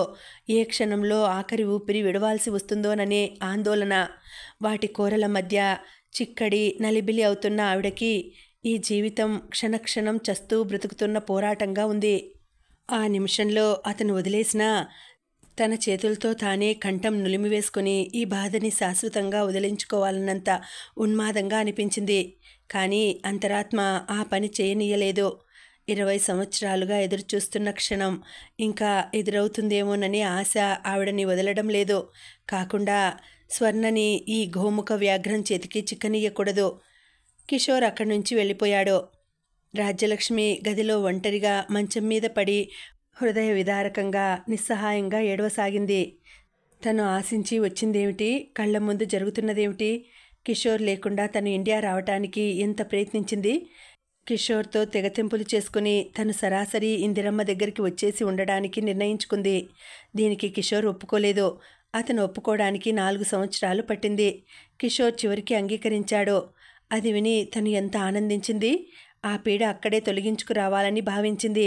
ఏ క్షణంలో ఆఖరి ఊపిరి విడవాల్సి వస్తుందోననే ఆందోళన, వాటి కోరల మధ్య చిక్కడి నలిబిలి అవుతున్న ఆవిడకి ఈ జీవితం క్షణక్షణం చస్తూ బ్రతుకుతున్న పోరాటంగా ఉంది. ఆ నిమిషంలో అతను వదిలేసినా తన చేతులతో తానే కంఠం నులిమివేసుకుని ఈ బాధని శాశ్వతంగా వదిలించుకోవాలన్నంత ఉన్మాదంగా అనిపించింది. కానీ అంతరాత్మ ఆ పని చేయనీయలేదు. 20 సంవత్సరాలుగా ఎదురుచూస్తున్న క్షణం ఇంకా ఎదురవుతుందేమోననే ఆశ ఆవిడని వదలడం లేదు. కాకుండా స్వర్ణని ఈ గోముఖ వ్యాఘ్రం చేతికి చిక్కనీయకూడదు. కిషోర్ అక్కడి నుంచి వెళ్ళిపోయాడు. రాజ్యలక్ష్మి గదిలో ఒంటరిగా మంచం మీద పడి హృదయ విదారకంగా నిస్సహాయంగా ఏడవసాగింది. తను ఆశించి వచ్చిందేమిటి? కళ్ళ ముందు జరుగుతున్నదేమిటి? కిషోర్ లేకుండా తను ఇండియా రావటానికి ఎంత ప్రయత్నించింది? కిషోర్తో తెగతెంపులు చేసుకుని తను సరాసరి ఇందిరమ్మ దగ్గరికి వచ్చేసి ఉండడానికి నిర్ణయించుకుంది. దీనికి కిషోర్ ఒప్పుకోలేదు. అతను ఒప్పుకోవడానికి 4 సంవత్సరాలు పట్టింది. కిషోర్ చివరికి అంగీకరించాడు. అది విని తను ఎంత ఆనందించింది. ఆ పీడ అక్కడే తొలగించుకురావాలని భావించింది.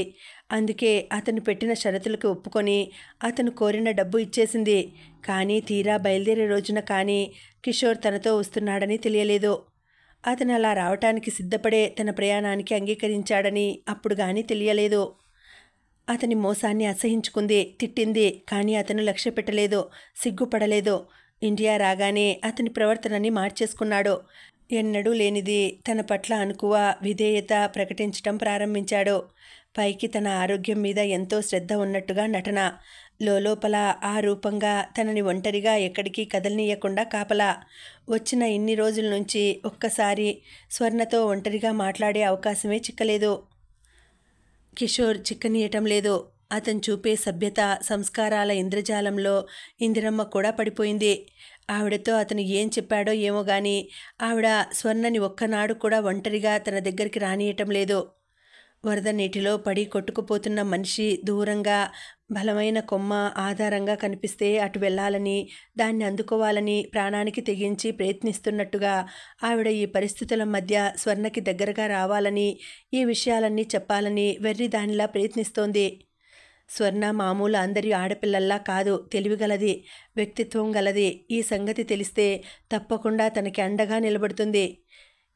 అందుకే అతను పెట్టిన షరతులకు ఒప్పుకొని అతను కోరిన డబ్బు ఇచ్చేసింది. కానీ తీరా బయలుదేరే రోజున కానీ కిషోర్ తనతో వస్తున్నాడని తెలియలేదు. అతను అలా రావటానికి సిద్ధపడే తన ప్రయాణానికి అంగీకరించాడని అప్పుడు కానీ తెలియలేదు. అతని మోసాన్ని అసహించుకుంది, తిట్టింది. కానీ అతను లక్ష్య పెట్టలేదు, సిగ్గుపడలేదు. ఇండియా రాగానే అతని ప్రవర్తనని మార్చేసుకున్నాడు. ఎన్నడూ లేనిది తన పట్ల అణకువ, విధేయత ప్రకటించటం ప్రారంభించాడు. పైకి తన ఆరోగ్యం మీద ఎంతో శ్రద్ధ ఉన్నట్టుగా నటన, లోపల ఆ రూపంగా తనని ఒంటరిగా ఎక్కడికి కదలనీయకుండా కాపలా. వచ్చిన ఇన్ని రోజుల నుంచి ఒక్కసారి స్వర్ణతో ఒంటరిగా మాట్లాడే అవకాశమే చిక్కలేదు. కిషోర్ చిక్కనీయటం లేదు. అతను చూపే సభ్యత, సంస్కారాల ఇంద్రజాలంలో ఇందిరమ్మ కూడా పడిపోయింది. ఆవిడతో అతను ఏం చెప్పాడో ఏమో గాని ఆవిడ స్వర్ణని ఒక్కనాడు కూడా ఒంటరిగా తన దగ్గరికి రానియటం లేదు. వరద నీటిలో పడి కొట్టుకుపోతున్న మనిషి దూరంగా బలమైన కొమ్మ ఆధారంగా కనిపిస్తే అటు వెళ్ళాలని, దాన్ని అందుకోవాలని ప్రాణానికి తెగించి ప్రయత్నిస్తున్నట్టుగా ఆవిడ ఈ పరిస్థితుల మధ్య స్వర్ణకి దగ్గరగా రావాలని, ఈ విషయాలన్నీ చెప్పాలని వెర్రి దానిలా ప్రయత్నిస్తోంది. స్వర్ణ మామూలు అందరి ఆడపిల్లల్లా కాదు, తెలివిగలది, వ్యక్తిత్వం గలది. ఈ సంగతి తెలిస్తే తప్పకుండా తనకి అండగా నిలబడుతుంది.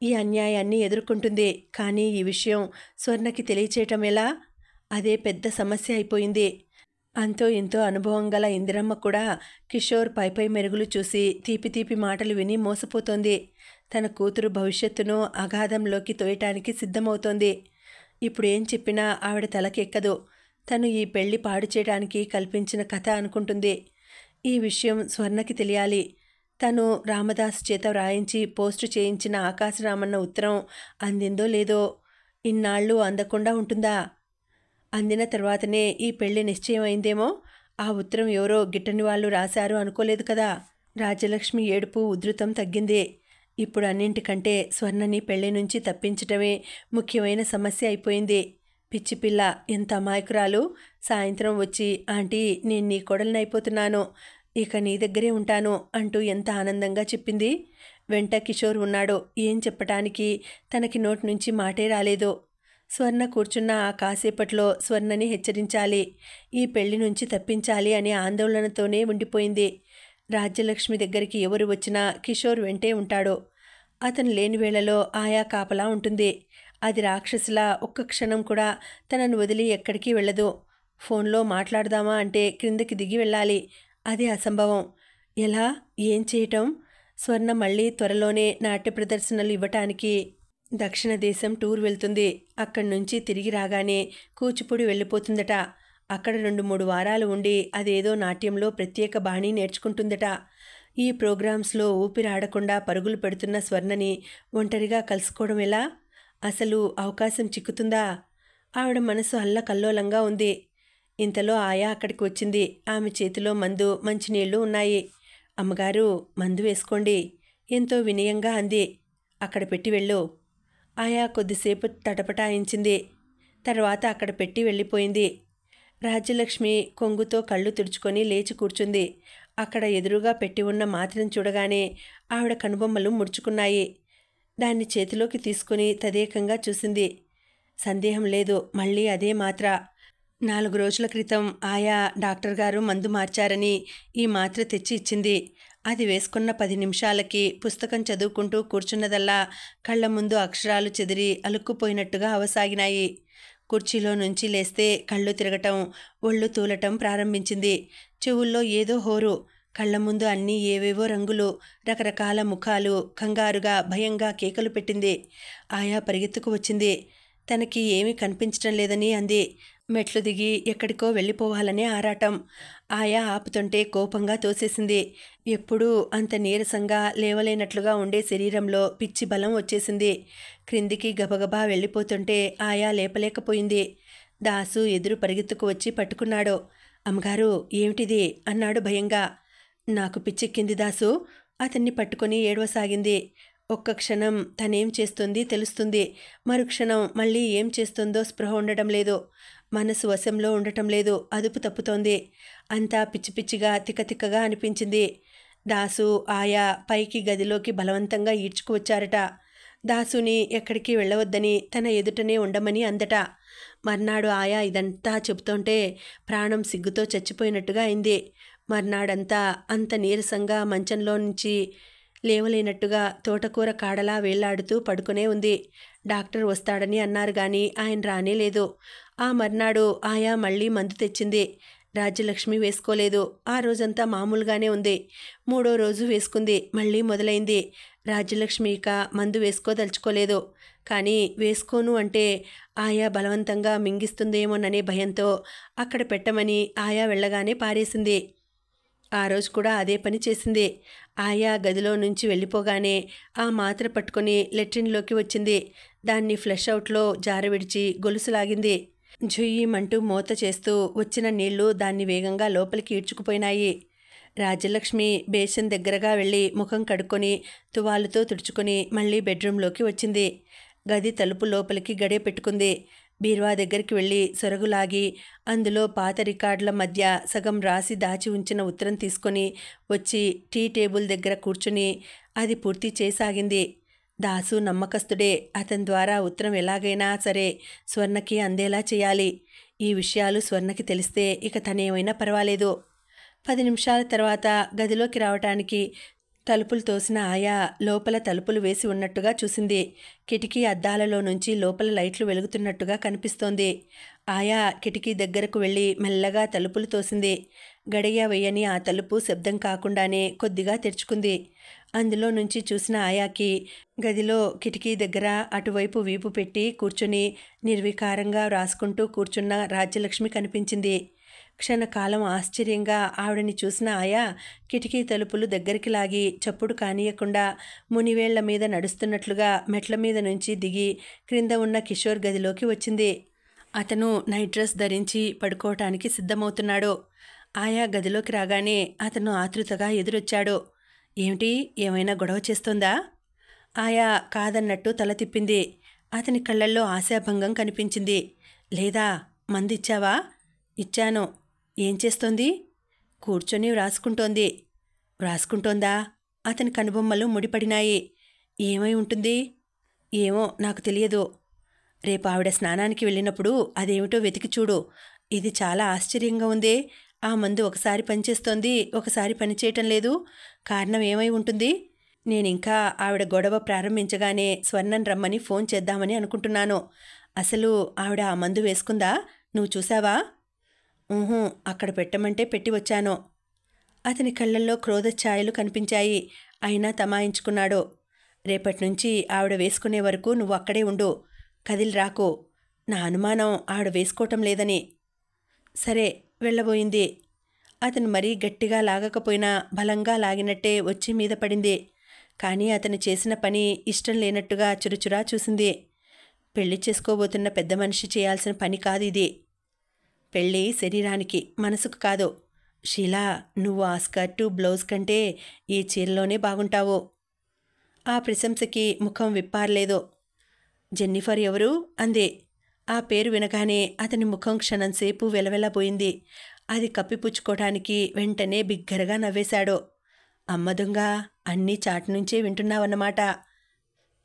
ఈ అన్యాయాన్ని ఎదుర్కొంటుంది. కానీ ఈ విషయం స్వర్ణకి తెలియచేయటం ఎలా? అదే పెద్ద సమస్య అయిపోయింది. అంతో ఇంతో అనుభవం గల ఇందిరమ్మ కూడా కిషోర్ పైపై మెరుగులు చూసి తీపి తీపి మాటలు విని మోసపోతోంది. తన కూతురు భవిష్యత్తును అగాధంలోకి తోయటానికి సిద్ధమవుతోంది. ఇప్పుడు ఏం చెప్పినా ఆవిడ తలకెక్కదు. తను ఈ పెళ్లి పాడు చేయడానికి కల్పించిన కథ అనుకుంటుంది. ఈ విషయం స్వర్ణకి తెలియాలి. తను రామదాస్ చేత వ్రాయించి పోస్టు చేయించిన ఆకాశరామన్న ఉత్తరం అందిందో లేదో. ఇన్నాళ్ళు అందకుండా ఉంటుందా? అందిన తర్వాతనే ఈ పెళ్లి నిశ్చయమైందేమో. ఆ ఉత్తరం ఎవరో గిట్టని వాళ్ళు రాశారు అనుకోలేదు కదా. రాజ్యలక్ష్మి ఏడుపు ఉధృతం తగ్గింది. ఇప్పుడు అన్నింటికంటే స్వర్ణని పెళ్లి నుంచి తప్పించటమే ముఖ్యమైన సమస్య అయిపోయింది. పిచ్చిపిల్ల, ఎంత అమాయకురాలు. సాయంత్రం వచ్చి, ఆంటీ నేను నీ కోడలినైపోతున్నాను, ఇక నీ దగ్గరే ఉంటాను అంటూ ఎంత ఆనందంగా చెప్పింది. వెంట కిషోర్ ఉన్నాడు. ఏం చెప్పటానికి తనకి నోటి నుంచి మాటే రాలేదు. స్వర్ణ కూర్చున్న ఆ కాసేపట్లో స్వర్ణని హెచ్చరించాలి, ఈ పెళ్లి నుంచి తప్పించాలి అనే ఆందోళనతోనే ఉండిపోయింది. రాజ్యలక్ష్మి దగ్గరికి ఎవరు వచ్చినా కిషోర్ వెంటే ఉంటాడు. అతను లేని వేళలో ఆయా కాపలా ఉంటుంది. అది రాక్షసులా ఒక్క క్షణం కూడా తనను వదిలి ఎక్కడికి వెళ్ళదు. ఫోన్లో మాట్లాడదామా అంటే క్రిందకి దిగి వెళ్ళాలి. అది అసంభవం. ఎలా? ఏం చేయటం? స్వర్ణ మళ్ళీ త్వరలోనే నాట్య ప్రదర్శనలు ఇవ్వటానికి దక్షిణ దేశం టూర్ వెళ్తుంది. అక్కడి నుంచి తిరిగి రాగానే కూచిపూడి వెళ్ళిపోతుందట. అక్కడ 2-3 వారాలు ఉండి అదేదో నాట్యంలో ప్రత్యేక బాణీ నేర్చుకుంటుందట. ఈ ప్రోగ్రామ్స్లో ఊపిరాడకుండా పరుగులు పెడుతున్న స్వర్ణని ఒంటరిగా కలుసుకోవడం ఎలా? అసలు అవకాశం చిక్కుతుందా? ఆవిడ మనసు అల్లకల్లోలంగా ఉంది. ఇంతలో ఆయా అక్కడికి వచ్చింది. ఆమె చేతిలో మందు, మంచినీళ్లు ఉన్నాయి. అమ్మగారు, మందు వేసుకోండి ఎంతో వినయంగా అంది. అక్కడ పెట్టి వెళ్ళు. ఆయా కొద్దిసేపు తటపటాయించింది. తర్వాత అక్కడ పెట్టి వెళ్ళిపోయింది. రాజ్యలక్ష్మి కొంగుతో కళ్ళు తుడుచుకొని లేచి కూర్చుంది. అక్కడ ఎదురుగా పెట్టి ఉన్న మాత్రను చూడగానే ఆవిడ కనుబొమ్మలు ముడుచుకున్నాయి. దాన్ని చేతిలోకి తీసుకుని తదేకంగా చూసింది. సందేహం లేదు, మళ్ళీ అదే మాత్ర. 4 రోజుల క్రితం ఆయా డాక్టర్ గారు మందు మార్చారని ఈ మాత్ర తెచ్చి ఇచ్చింది. అది వేసుకున్న 10 నిమిషాలకి పుస్తకం చదువుకుంటూ కూర్చున్నదల్లా కళ్ళ ముందు అక్షరాలు చెదిరి అలుక్కుపోయినట్టుగా అవసాగినాయి. కుర్చీలో నుంచి లేస్తే కళ్ళు తిరగటం, ఒళ్ళు తూలటం ప్రారంభించింది. చెవుల్లో ఏదో హోరు. కళ్ళ ముందు అన్నీ ఏవేవో రంగులు, రకరకాల ముఖాలు. కంగారుగా భయంగా కేకలు పెట్టింది. ఆయా పరిగెత్తుకు వచ్చింది. తనకి ఏమీ కనిపించటం లేదని అంది. మెట్లు దిగి ఎక్కడికో వెళ్ళిపోవాలనే ఆరాటం. ఆయా ఆపుతుంటే కోపంగా తోసేసింది. ఎప్పుడూ అంత నీరసంగా లేవలేనట్లుగా ఉండే శరీరంలో పిచ్చి బలం వచ్చేసింది. క్రిందికి గబగబా వెళ్ళిపోతుంటే ఆయా లేపలేకపోయింది. దాసు ఎదురు పరిగెత్తుకు వచ్చి పట్టుకున్నాడు. అమ్మగారు, ఏమిటిది అన్నాడు భయంగా. నాకు పిచ్చెక్కింది దాసు. అతన్ని పట్టుకొని ఏడవసాగింది. ఒక్క క్షణం తనేం చేస్తుంది తెలుస్తుంది. మరుక్షణం మళ్ళీ ఏం చేస్తుందో స్పృహ ఉండటం లేదు. మనసు వశంలో ఉండటం లేదు. అదుపు తప్పుతోంది. అంతా పిచ్చి పిచ్చిగా తిక్కతిక్కగా అనిపించింది. దాసు ఆయా పైకి గదిలోకి బలవంతంగా ఈడ్చుకువచ్చారట. దాసుని ఎక్కడికి వెళ్ళవద్దని, తన ఎదుటనే ఉండమని అందట. మర్నాడు ఆయా ఇదంతా చెబుతుంటే ప్రాణం సిగ్గుతో చచ్చిపోయినట్టుగా అయింది. మర్నాడంతా అంత నీరసంగా మంచంలో నుంచి లేవలేనట్టుగా తోటకూర కాడలా వేళ్లాడుతూ పడుకునే ఉంది. డాక్టర్ వస్తాడని అన్నారు గాని ఆయన రానే లేదు. ఆ మర్నాడు ఆయా మళ్ళీ మందు తెచ్చింది. రాజ్యలక్ష్మి వేసుకోలేదు. ఆ రోజంతా మామూలుగానే ఉంది. 3వ రోజు వేసుకుంది. మళ్ళీ మొదలైంది. రాజ్యలక్ష్మి ఇక మందు వేసుకోదలుచుకోలేదు. కానీ వేసుకోను అంటే ఆయా బలవంతంగా మింగిస్తుందేమోననే భయంతో అక్కడ పెట్టమని ఆయా వెళ్ళగానే పారేసింది. ఆ రోజు కూడా అదే పని చేసింది. ఆయా గదిలో నుంచి వెళ్ళిపోగానే ఆ మాత్ర పట్టుకుని లెట్రిన్లోకి వచ్చింది. దాన్ని ఫ్లష్ అవుట్లో జారవిడిచి గొలుసులాగింది. జుయ్యమంటూ మూత చేస్తూ వచ్చిన నీళ్లు దాన్ని వేగంగా లోపలికి ఈడ్చుకుపోయినాయి. రాజ్యలక్ష్మి బేసిన్ దగ్గరగా వెళ్ళి ముఖం కడుక్కొని తువాలుతో తుడుచుకొని మళ్ళీ బెడ్రూంలోకి వచ్చింది. గది తలుపు లోపలికి గడియ పెట్టుకుంది. బీరువా దగ్గరికి వెళ్ళి సొరగులాగి అందులో పాత రికార్డుల మధ్య సగం రాసి దాచి ఉంచిన ఉత్తరం తీసుకొని వచ్చి టీ టేబుల్ దగ్గర కూర్చుని అది పూర్తి చేసాగింది. దాసు నమ్మకస్తుడే. అతని ద్వారా ఉత్తరం ఎలాగైనా సరే స్వర్ణకి అందేలా చేయాలి. ఈ విషయాలు స్వర్ణకి తెలిస్తే ఇక తనేమైనా పర్వాలేదు. 10 నిమిషాల తర్వాత గదిలోకి రావటానికి తలుపులు తోసిన ఆయా లోపల తలుపులు వేసి ఉన్నట్టుగా చూసింది. కిటికీ అద్దాలలో నుంచి లోపల లైట్లు వెలుగుతున్నట్టుగా కనిపిస్తోంది. ఆయా కిటికీ దగ్గరకు వెళ్ళి మెల్లగా తలుపులు తోసింది. గడియ వేయని ఆ తలుపు శబ్దం కాకుండానే కొద్దిగా తెరుచుకుంది. అందులో నుంచి చూసిన ఆయాకి గదిలో కిటికీ దగ్గర అటువైపు వీపు పెట్టి కూర్చుని నిర్వికారంగా రాసుకుంటూ కూర్చున్న రాజ్యలక్ష్మి కనిపించింది. క్షణకాలం ఆశ్చర్యంగా ఆవిడని చూసిన ఆయా కిటికీ తలుపులు దగ్గరికి లాగి చప్పుడు కానీయకుండా మునివేళ్ల మీద నడుస్తున్నట్లుగా మెట్ల మీద నుంచి దిగి క్రింద ఉన్న కిషోర్ గదిలోకి వచ్చింది. అతను నైట్ డ్రెస్ ధరించి పడుకోవటానికి సిద్ధమవుతున్నాడు. ఆయా గదిలోకి రాగానే అతను ఆతృతగా ఎదురొచ్చాడు. ఏమిటి, ఏమైనా గొడవ చేస్తోందా? ఆయా కాదన్నట్టు తల తిప్పింది. అతని కళ్ళల్లో ఆశాభంగం కనిపించింది. లేదా, మందిచ్చావా? ఇచ్చాను. ఏం చేస్తోంది? కూర్చొని వ్రాసుకుంటోంది. వ్రాసుకుంటోందా? అతని కనుబొమ్మలు ముడిపడినాయి. ఏమై ఉంటుంది? ఏమో నాకు తెలియదు. రేపు ఆవిడ స్నానానికి వెళ్ళినప్పుడు అదేమిటో వెతికి చూడు. ఇది చాలా ఆశ్చర్యంగా ఉందే. ఆ మందు ఒకసారి పనిచేస్తోంది, ఒకసారి పనిచేయటం లేదు. కారణం ఏమై ఉంటుంది? నేనింకా ఆవిడ గొడవ ప్రారంభించగానే స్వర్ణం రమ్మని ఫోన్ చేద్దామని అనుకుంటున్నాను. అసలు ఆవిడ ఆ మందు వేసుకుందా? నువ్వు చూసావా? అక్కడ పెట్టమంటే పెట్టి వచ్చాను. అతని కళ్ళల్లో క్రోధ ఛాయలు కనిపించాయి. అయినా తమాయించుకున్నాడు. రేపటి నుంచి ఆవిడ వేసుకునే వరకు నువ్వు అక్కడే ఉండు. కదిలి రాకు. నా అనుమానం ఆవిడ వేసుకోవటం లేదని. సరే, వెళ్ళబోయింది. అతను మరీ గట్టిగా లాగకపోయినా బలంగా లాగినట్టే వచ్చి మీద పడింది. కానీ అతను చేసిన పని ఇష్టం లేనట్టుగా చురుచురా చూసింది. పెళ్లి చేసుకోబోతున్న పెద్ద మనిషి చేయాల్సిన పని కాదు ఇది. పెళ్ళి శరీరానికి, మనసుకు కాదు. షీలా, నువ్వు ఆ స్కర్టు బ్లౌజ్ కంటే ఈ చీరలోనే బాగుంటావు. ఆ ప్రశంసకి ముఖం విప్పారలేదు. జెన్నిఫర్ ఎవరు అంది. ఆ పేరు వినగానే అతని ముఖం క్షణంసేపు వెలవెలబోయింది. అది కప్పిపుచ్చుకోవటానికి వెంటనే బిగ్గరగా నవ్వేశాడు. అమ్మ దొంగ, అన్నీ చాటు నుంచే వింటున్నావన్నమాట.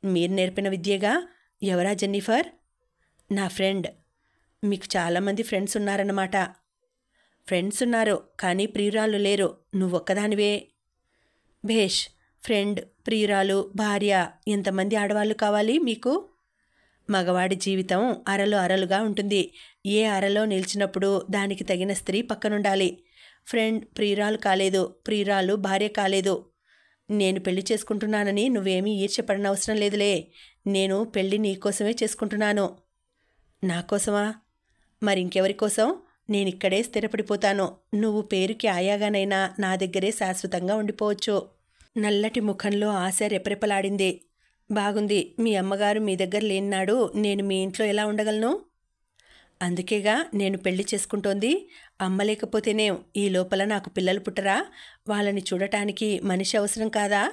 మీరు నేర్పిన విద్యేగా. ఎవరా జెన్నిఫర్? నా ఫ్రెండ్. మీకు చాలామంది ఫ్రెండ్స్ ఉన్నారన్నమాట. ఫ్రెండ్స్ ఉన్నారు, కానీ ప్రియురాళ్ళు లేరు. నువ్వొక్కదానివే. భేష్, ఫ్రెండ్, ప్రియురాలు, భార్య, ఎంతమంది ఆడవాళ్ళు కావాలి మీకు? మగవాడి జీవితం అరలు అరలుగా ఉంటుంది. ఏ అరలో నిలిచినప్పుడు దానికి తగిన స్త్రీ పక్కనుండాలి. ఫ్రెండ్ ప్రియురాలు కాలేదు, ప్రియురాలు భార్య కాలేదు. నేను పెళ్లి చేసుకుంటున్నానని నువ్వేమీ ఈర్ష్యపడనవసరం లేదులే. నేను పెళ్లి నీకోసమే చేసుకుంటున్నాను. నా కోసమా? మరింకెవరి కోసం? నేనిక్కడే స్థిరపడిపోతాను. నువ్వు పేరుకి ఆయాగానైనా నా దగ్గరే శాశ్వతంగా ఉండిపోవచ్చు. నల్లటి ముఖంలో ఆశ రెపరెపలాడింది. బాగుంది. మీ అమ్మగారు మీ దగ్గర లేనినాడు నేను మీ ఇంట్లో ఎలా ఉండగలను? అందుకేగా నేను పెళ్లి చేసుకుంటోంది. అమ్మ లేకపోతేనే ఈ లోపల నాకు పిల్లలు పుట్టరా? వాళ్ళని చూడటానికి మనిషి అవసరం కాదా?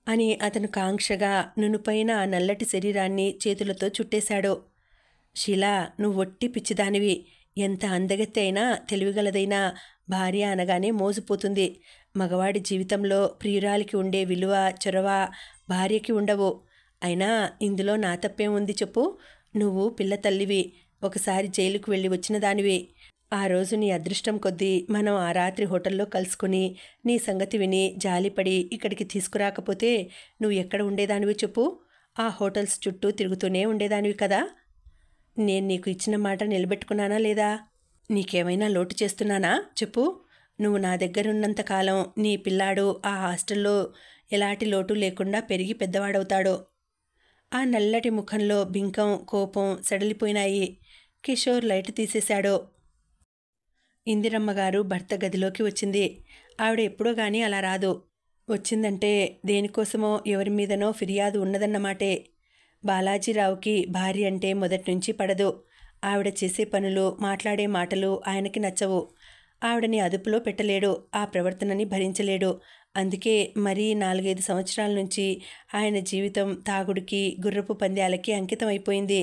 అని అతను కాంక్షగా నునుపైన ఆ నల్లటి శరీరాన్ని చేతులతో చుట్టేశాడు. షీలా, నువ్వొట్టి పిచ్చిదానివి. ఎంత అందగత్తె అయినా, తెలివిగలదైనా భార్య అనగానే మోజుపోతుంది. మగవాడి జీవితంలో ప్రియురాలికి ఉండే విలువ, చొరవ భార్యకి ఉండవు. అయినా ఇందులో నా తప్పేం ఉంది చెప్పు? నువ్వు పిల్ల తల్లివి. ఒకసారి జైలుకు వెళ్ళి వచ్చిన దానివి. ఆ రోజు నీ అదృష్టం కొద్దీ మనం ఆ రాత్రి హోటల్లో కలుసుకుని నీ సంగతి విని జాలిపడి ఇక్కడికి తీసుకురాకపోతే నువ్వు ఎక్కడ ఉండేదానివి చెప్పు? ఆ హోటల్స్ చుట్టూ తిరుగుతూనే ఉండేదానివి కదా. నేను నీకు ఇచ్చిన మాట నిలబెట్టుకున్నానా లేదా? నీకేమైనా లోటు చేస్తున్నానా చెప్పు? నువ్వు నా దగ్గరున్నంతకాలం నీ పిల్లాడు ఆ హాస్టల్లో ఎలాంటి లోటు లేకుండా పెరిగి పెద్దవాడవుతాడు. ఆ నల్లటి ముఖంలో బింకం, కోపం సడలిపోయినాయి. కిషోర్ లైట్ తీసేశాడు. ఇందిరమ్మగారు భర్త గదిలోకి వచ్చింది. ఆవిడ ఎప్పుడో గానీ అలా రాదు. వచ్చిందంటే దేనికోసమో ఎవరి మీదనో ఫిర్యాదు ఉన్నదన్నమాటే. బాలాజీరావుకి భార్య అంటే మొదట్నుంచి పడదు. ఆవిడ చేసే పనులు, మాట్లాడే మాటలు ఆయనకి నచ్చవు. ఆవిడని అదుపులో పెట్టలేడు. ఆ ప్రవర్తనని భరించలేడు. అందుకే మరీ 4-5 సంవత్సరాల నుంచి ఆయన జీవితం తాగుడికి, గుర్రపు పందాలకి అంకితం అయిపోయింది.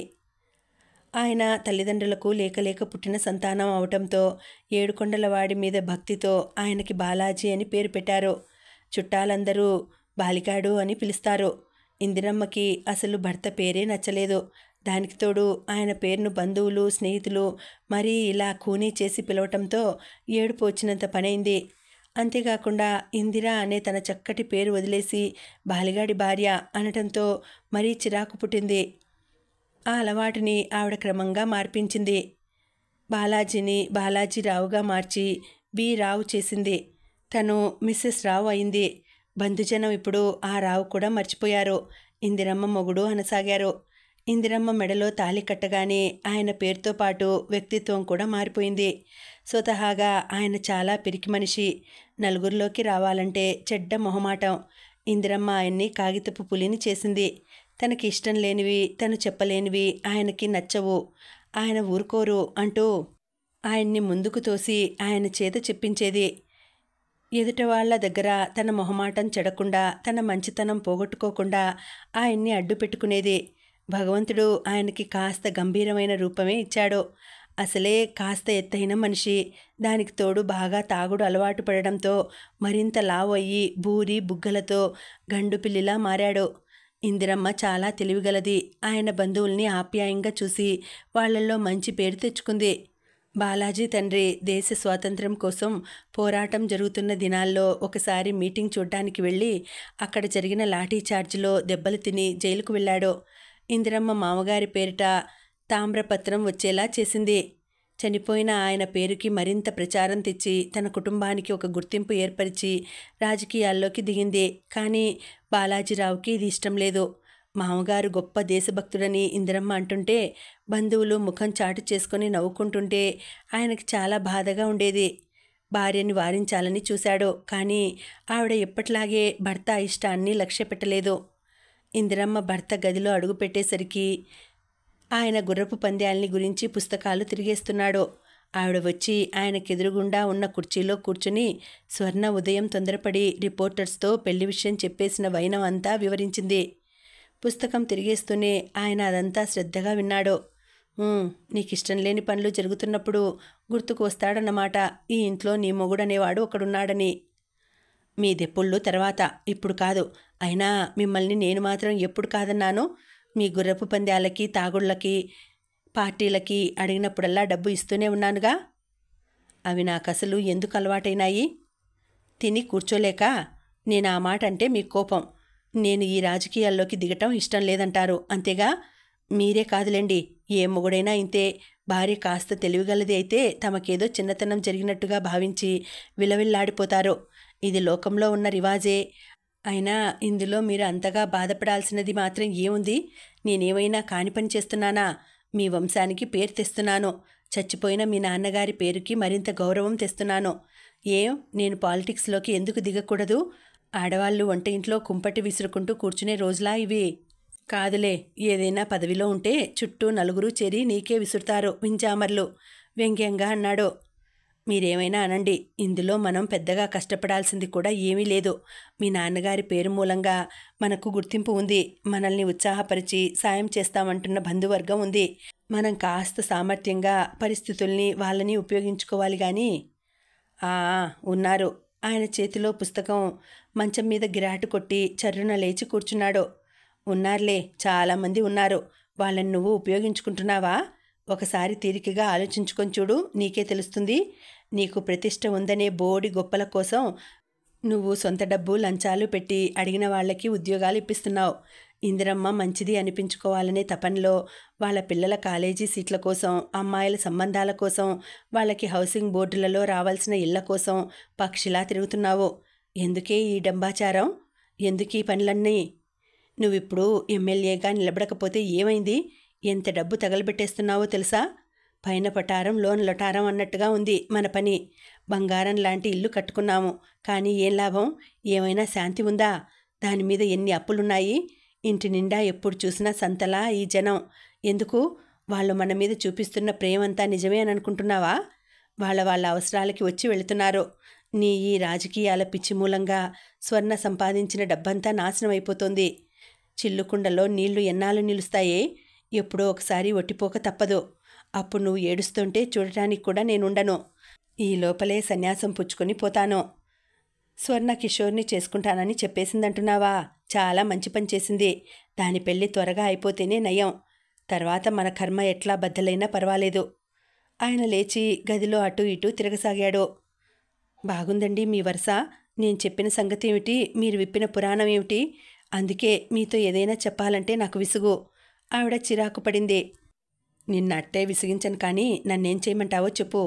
ఆయన తల్లిదండ్రులకు లేక పుట్టిన సంతానం అవటంతో ఏడుకొండలవాడి మీద భక్తితో ఆయనకి బాలాజీ అని పేరు పెట్టారు. చుట్టాలందరూ బాలిగాడు అని పిలుస్తారు. ఇందిరమ్మకి అసలు భర్త పేరే నచ్చలేదు. దానికి తోడు ఆయన పేరును బంధువులు, స్నేహితులు మరీ ఇలా ఖూనీ చేసి పిలవటంతో ఏడుపు వచ్చినంత పనైంది. అంతేకాకుండా ఇందిర అనే తన చక్కటి పేరు వదిలేసి బాలిగాడి భార్య అనటంతో మరీ చిరాకు పుట్టింది. ఆ అలవాటుని ఆవిడ క్రమంగా మార్పించింది. బాలాజీని బాలాజీరావుగా మార్చి బి రావు చేసింది. తను మిస్సెస్ రావు అయింది. బంధుజనం ఇప్పుడు ఆ రావు కూడా మర్చిపోయారు. ఇందిరమ్మ మొగుడు అనసాగారు. ఇందిరమ్మ మెడలో తాళి కట్టగానే ఆయన పేరుతో పాటు వ్యక్తిత్వం కూడా మారిపోయింది. స్వతహాగా ఆయన చాలా పిరికి మనిషి. నలుగురిలోకి రావాలంటే చెడ్డ మొహమాటం. ఇందిరమ్మ ఆయన్ని కాగితపు పులిని చేసింది. తనకి ఇష్టం లేనివి, తను చెప్పలేనివి ఆయనకి నచ్చవు. ఆయన ఊరుకోరు అంటూ ఆయన్ని ముందుకు తోసి ఆయన చేత చెప్పించేది. ఎదుటవాళ్ల దగ్గర తన మొహమాటం చెడకుండా, తన మంచితనం పోగొట్టుకోకుండా ఆయన్ని అడ్డు పెట్టుకునేది. భగవంతుడు ఆయనకి కాస్త గంభీరమైన రూపమే ఇచ్చాడు. అసలే కాస్త ఎత్తైన మనిషి. దానికి తోడు బాగా తాగుడు అలవాటు పడడంతో మరింత లావు అయ్యి బూరి బుగ్గలతో గండుపిల్లిలా మారాడు. ఇందిరమ్మ చాలా తెలివిగలది. ఆయన బంధువుల్ని ఆప్యాయంగా చూసి వాళ్లల్లో మంచి పేరు తెచ్చుకుంది. బాలాజీ తండ్రి దేశ స్వాతంత్ర్యం కోసం పోరాటం జరుగుతున్న దినాల్లో ఒకసారి మీటింగ్ చూడ్డానికి వెళ్ళి అక్కడ జరిగిన లాఠీ చార్జిలో దెబ్బలు తిని జైలుకు వెళ్ళాడు. ఇందిరమ్మ మామగారి పేరిట తామ్రపత్రం వచ్చేలా చేసింది. చనిపోయిన ఆయన పేరుకి మరింత ప్రచారం తెచ్చి తన కుటుంబానికి ఒక గుర్తింపు ఏర్పరిచి రాజకీయాల్లోకి దిగింది. కానీ బాలాజీరావుకి ఇది ఇష్టం లేదు. మామగారు గొప్ప దేశభక్తుడని ఇందిరమ్మ అంటుంటే, బంధువులు ముఖం చాటు చేసుకుని నవ్వుకుంటుంటే ఆయనకి చాలా బాధగా ఉండేది. భార్యని వారించాలని చూశాడు. కానీ ఆవిడ ఎప్పట్లాగే భర్త ఇష్టాన్ని లక్ష్య పెట్టలేదు. ఇందిరమ్మ భర్త గదిలో అడుగుపెట్టేసరికి ఆయన గుర్రపు పందాల్ని గురించి పుస్తకాలు తిరిగేస్తున్నాడు. ఆవిడ వచ్చి ఆయనకెదురుగుండా ఉన్న కుర్చీలో కూర్చుని స్వర్ణ ఉదయం తొందరపడి రిపోర్టర్స్తో పెళ్లి విషయం చెప్పేసిన వైనం అంతా వివరించింది. పుస్తకం తిరిగేస్తూనే ఆయన అదంతా శ్రద్ధగా విన్నాడు. నీకిష్టం లేని పనులు జరుగుతున్నప్పుడు గుర్తుకు వస్తాడన్నమాట ఈ ఇంట్లో నీ మొగుడనేవాడు ఒకడున్నాడని. మీ దెప్పుళ్ళు తర్వాత, ఇప్పుడు కాదు. అయినా మిమ్మల్ని నేను మాత్రం ఎప్పుడు కాదన్నాను? మీ గుర్రపు పందాలకి, తాగుళ్ళకి, పార్టీలకి అడిగినప్పుడల్లా డబ్బు ఇస్తూనే ఉన్నానుగా. అవి నాకసలు ఎందుకు అలవాటైనాయి? తిని కూర్చోలేక. నేను ఆ మాట అంటే మీకు కోపం. నేను ఈ రాజకీయాల్లోకి దిగటం ఇష్టం లేదంటారు, అంతేగా. మీరే కాదులేండి, ఏ మొగుడైనా ఇంతే. భార్య కాస్త తెలివిగలది అయితే తమకేదో చిన్నతనం జరిగినట్టుగా భావించి విలవిల్లాడిపోతారు. ఇది లోకంలో ఉన్న రివాజే. అయినా ఇందులో మీరు అంతగా బాధపడాల్సినది మాత్రం ఏముంది? నేనేమైనా కాని పని చేస్తున్నానా? మీ వంశానికి పేరు తెస్తున్నాను. చచ్చిపోయిన మీ నాన్నగారి పేరుకి మరింత గౌరవం తెస్తున్నాను. నేను పాలిటిక్స్లోకి ఎందుకు దిగకూడదు? ఆడవాళ్ళు వంట ఇంట్లో కుంపటి విసురుకుంటూ కూర్చునే రోజులా ఇవి? కాదులే, ఏదైనా పదవిలో ఉంటే చుట్టూ నలుగురు చేరి నీకే విసురుతారు వింజామర్లు, వ్యంగ్యంగా అన్నాడు. మీరేమైనా అనండి, ఇందులో మనం పెద్దగా కష్టపడాల్సింది కూడా ఏమీ లేదు. మీ నాన్నగారి పేరు మూలంగా మనకు గుర్తింపు ఉంది. మనల్ని ఉత్సాహపరిచి సాయం చేస్తామంటున్న బంధువర్గం ఉంది. మనం కాస్త సామర్థ్యంగా పరిస్థితుల్ని వాళ్ళని ఉపయోగించుకోవాలి కానీ. ఉన్నారు. ఆయన చేతిలో పుస్తకం మంచం మీద గిరాటు కొట్టి చర్రున లేచి కూర్చున్నాడు. ఉన్నారులే, చాలామంది ఉన్నారు. వాళ్ళని నువ్వు ఉపయోగించుకుంటున్నావా? ఒకసారి తీరికగా ఆలోచించుకొని చూడు, నీకే తెలుస్తుంది. నీకు ప్రతిష్ట ఉందనే బోడి గొప్పల కోసం నువ్వు సొంత డబ్బు లంచాలు పెట్టి అడిగిన వాళ్ళకి ఉద్యోగాలు ఇప్పిస్తున్నావు. ఇందిరమ్మ మంచిది అనిపించుకోవాలనే తపనలో వాళ్ళ పిల్లల కాలేజీ సీట్ల కోసం, అమ్మాయిల సంబంధాల కోసం, వాళ్ళకి హౌసింగ్ బోర్డులలో రావాల్సిన ఇళ్ల కోసం పక్షిలా తిరుగుతున్నావు. ఎందుకే ఈ డంబాచారం? ఎందుకీ పనులన్నీ? నువ్విప్పుడు ఎమ్మెల్యేగా నిలబడకపోతే ఏమైంది? ఎంత డబ్బు తగలబెట్టేస్తున్నావో తెలుసా? పైన పటారం లోన్ లొటారం అన్నట్టుగా ఉంది మన పని. బంగారం లాంటి ఇల్లు కట్టుకున్నాము, కానీ ఏం లాభం? ఏమైనా శాంతి ఉందా? దాని మీద ఎన్ని అప్పులున్నాయి? ఇంటి నిండా ఎప్పుడు చూసినా సంతలా ఈ జనం. ఎందుకు? వాళ్ళు మన మీద చూపిస్తున్న ప్రేమంతా నిజమే అని అనుకుంటున్నావా? వాళ్ళ అవసరాలకి వచ్చి వెళుతున్నారు. నీ ఈ రాజకీయాల పిచ్చి మూలంగా స్వర్ణ సంపాదించిన డబ్బంతా నాశనం అయిపోతుంది. చిల్లుకుండలో నీళ్లు ఎన్నాళ్ళు నిలుస్తాయే? ఎప్పుడో ఒకసారి ఒట్టిపోక తప్పదు. అప్పుడు నువ్వు ఏడుస్తుంటే చూడటానికి కూడా నేనుండను. ఈ లోపలే సన్యాసం పుచ్చుకొని పోతాను. స్వర్ణ కిషోర్ని చేసుకుంటానని చెప్పేసిందంటున్నావా? చాలా మంచి పని చేసింది. దాని పెళ్ళి త్వరగా అయిపోతేనే నయం. తర్వాత మన కర్మ ఎట్లా బద్దలైనా పర్వాలేదు. ఆయన లేచి గదిలో అటూ ఇటూ తిరగసాగాడు. బాగుందండి మీ వరుస. నేను చెప్పిన సంగతి ఏమిటి? మీరు విప్పిన పురాణం ఏమిటి? అందుకే మీతో ఏదైనా చెప్పాలంటే నాకు విసుగు. ఆవిడ చిరాకు పడింది. నిన్నట్టే విసిగించను, కానీ నన్నేం చేయమంటావో చెప్పు.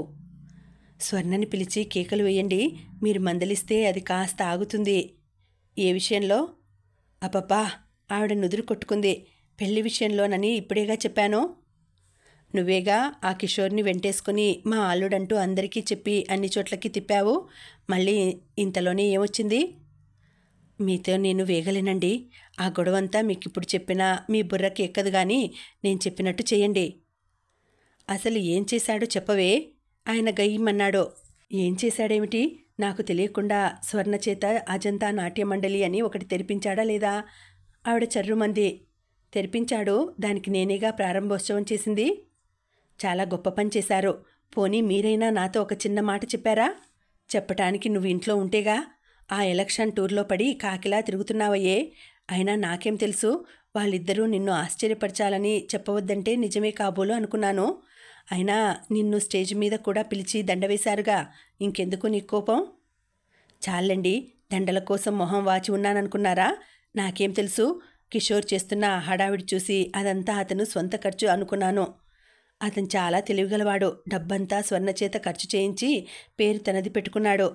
స్వర్ణని పిలిచి కేకలు వేయండి. మీరు మందలిస్తే అది కాస్త ఆగుతుంది. ఏ విషయంలో? అబ్బబ్బా, ఆవిడ నుదురు కొట్టుకుంది. పెళ్లి విషయంలోనని ఇప్పుడేగా చెప్పాను. నువ్వేగా ఆ కిషోర్ని వెంటేసుకుని మా అల్లుడంటూ అందరికీ చెప్పి అన్ని చోట్లకి తిప్పావు. మళ్ళీ ఇంతలోనే ఏమొచ్చింది? మీతో నేను వేగలేనండి. ఆ గొడవంతా మీకు ఇప్పుడు చెప్పినా మీ బుర్రకి ఎక్కదు, కానీ నేను చెప్పినట్టు చేయండి. అసలు ఏం చేశాడో చెప్పవే? ఆయన గయ్యమన్నాడు. ఏం చేశాడేమిటి? నాకు తెలియకుండా స్వర్ణ చేత అజంతా నాట్య మండలి అని ఒకటి తెరిపించాడా లేదా? ఆవిడ చర్రుమంది. తెరిపించాడు. దానికి నేనేగా ప్రారంభోత్సవం చేసింది. చాలా గొప్ప పని చేశారు. పోనీ మీరైనా నాతో ఒక చిన్న మాట చెప్పారా? చెప్పటానికి నువ్వు ఇంట్లో ఉంటేగా. ఆ ఎలక్షన్ టూర్లో పడి కాకిలా తిరుగుతున్నావయ్యే. అయినా నాకేం తెలుసు? వాళ్ళిద్దరూ నిన్ను ఆశ్చర్యపరచాలని చెప్పవద్దంటే నిజమే కాబోలు అనుకున్నాను. అయినా నిన్ను స్టేజ్ మీద కూడా పిలిచి దండవేశారుగా. ఇంకెందుకు నీ కోపం? చాలండి, దండల కోసం మొహం వాచి ఉన్నాననుకున్నారా? నాకేం తెలుసు? కిషోర్ చేస్తున్న ఆ హడావిడి చూసి అదంతా అతను సొంత ఖర్చు అనుకున్నాను. అతను చాలా తెలివిగలవాడు. డబ్బంతా స్వర్ణ చేత ఖర్చు చేయించి పేరు తనది పెట్టుకున్నాడు.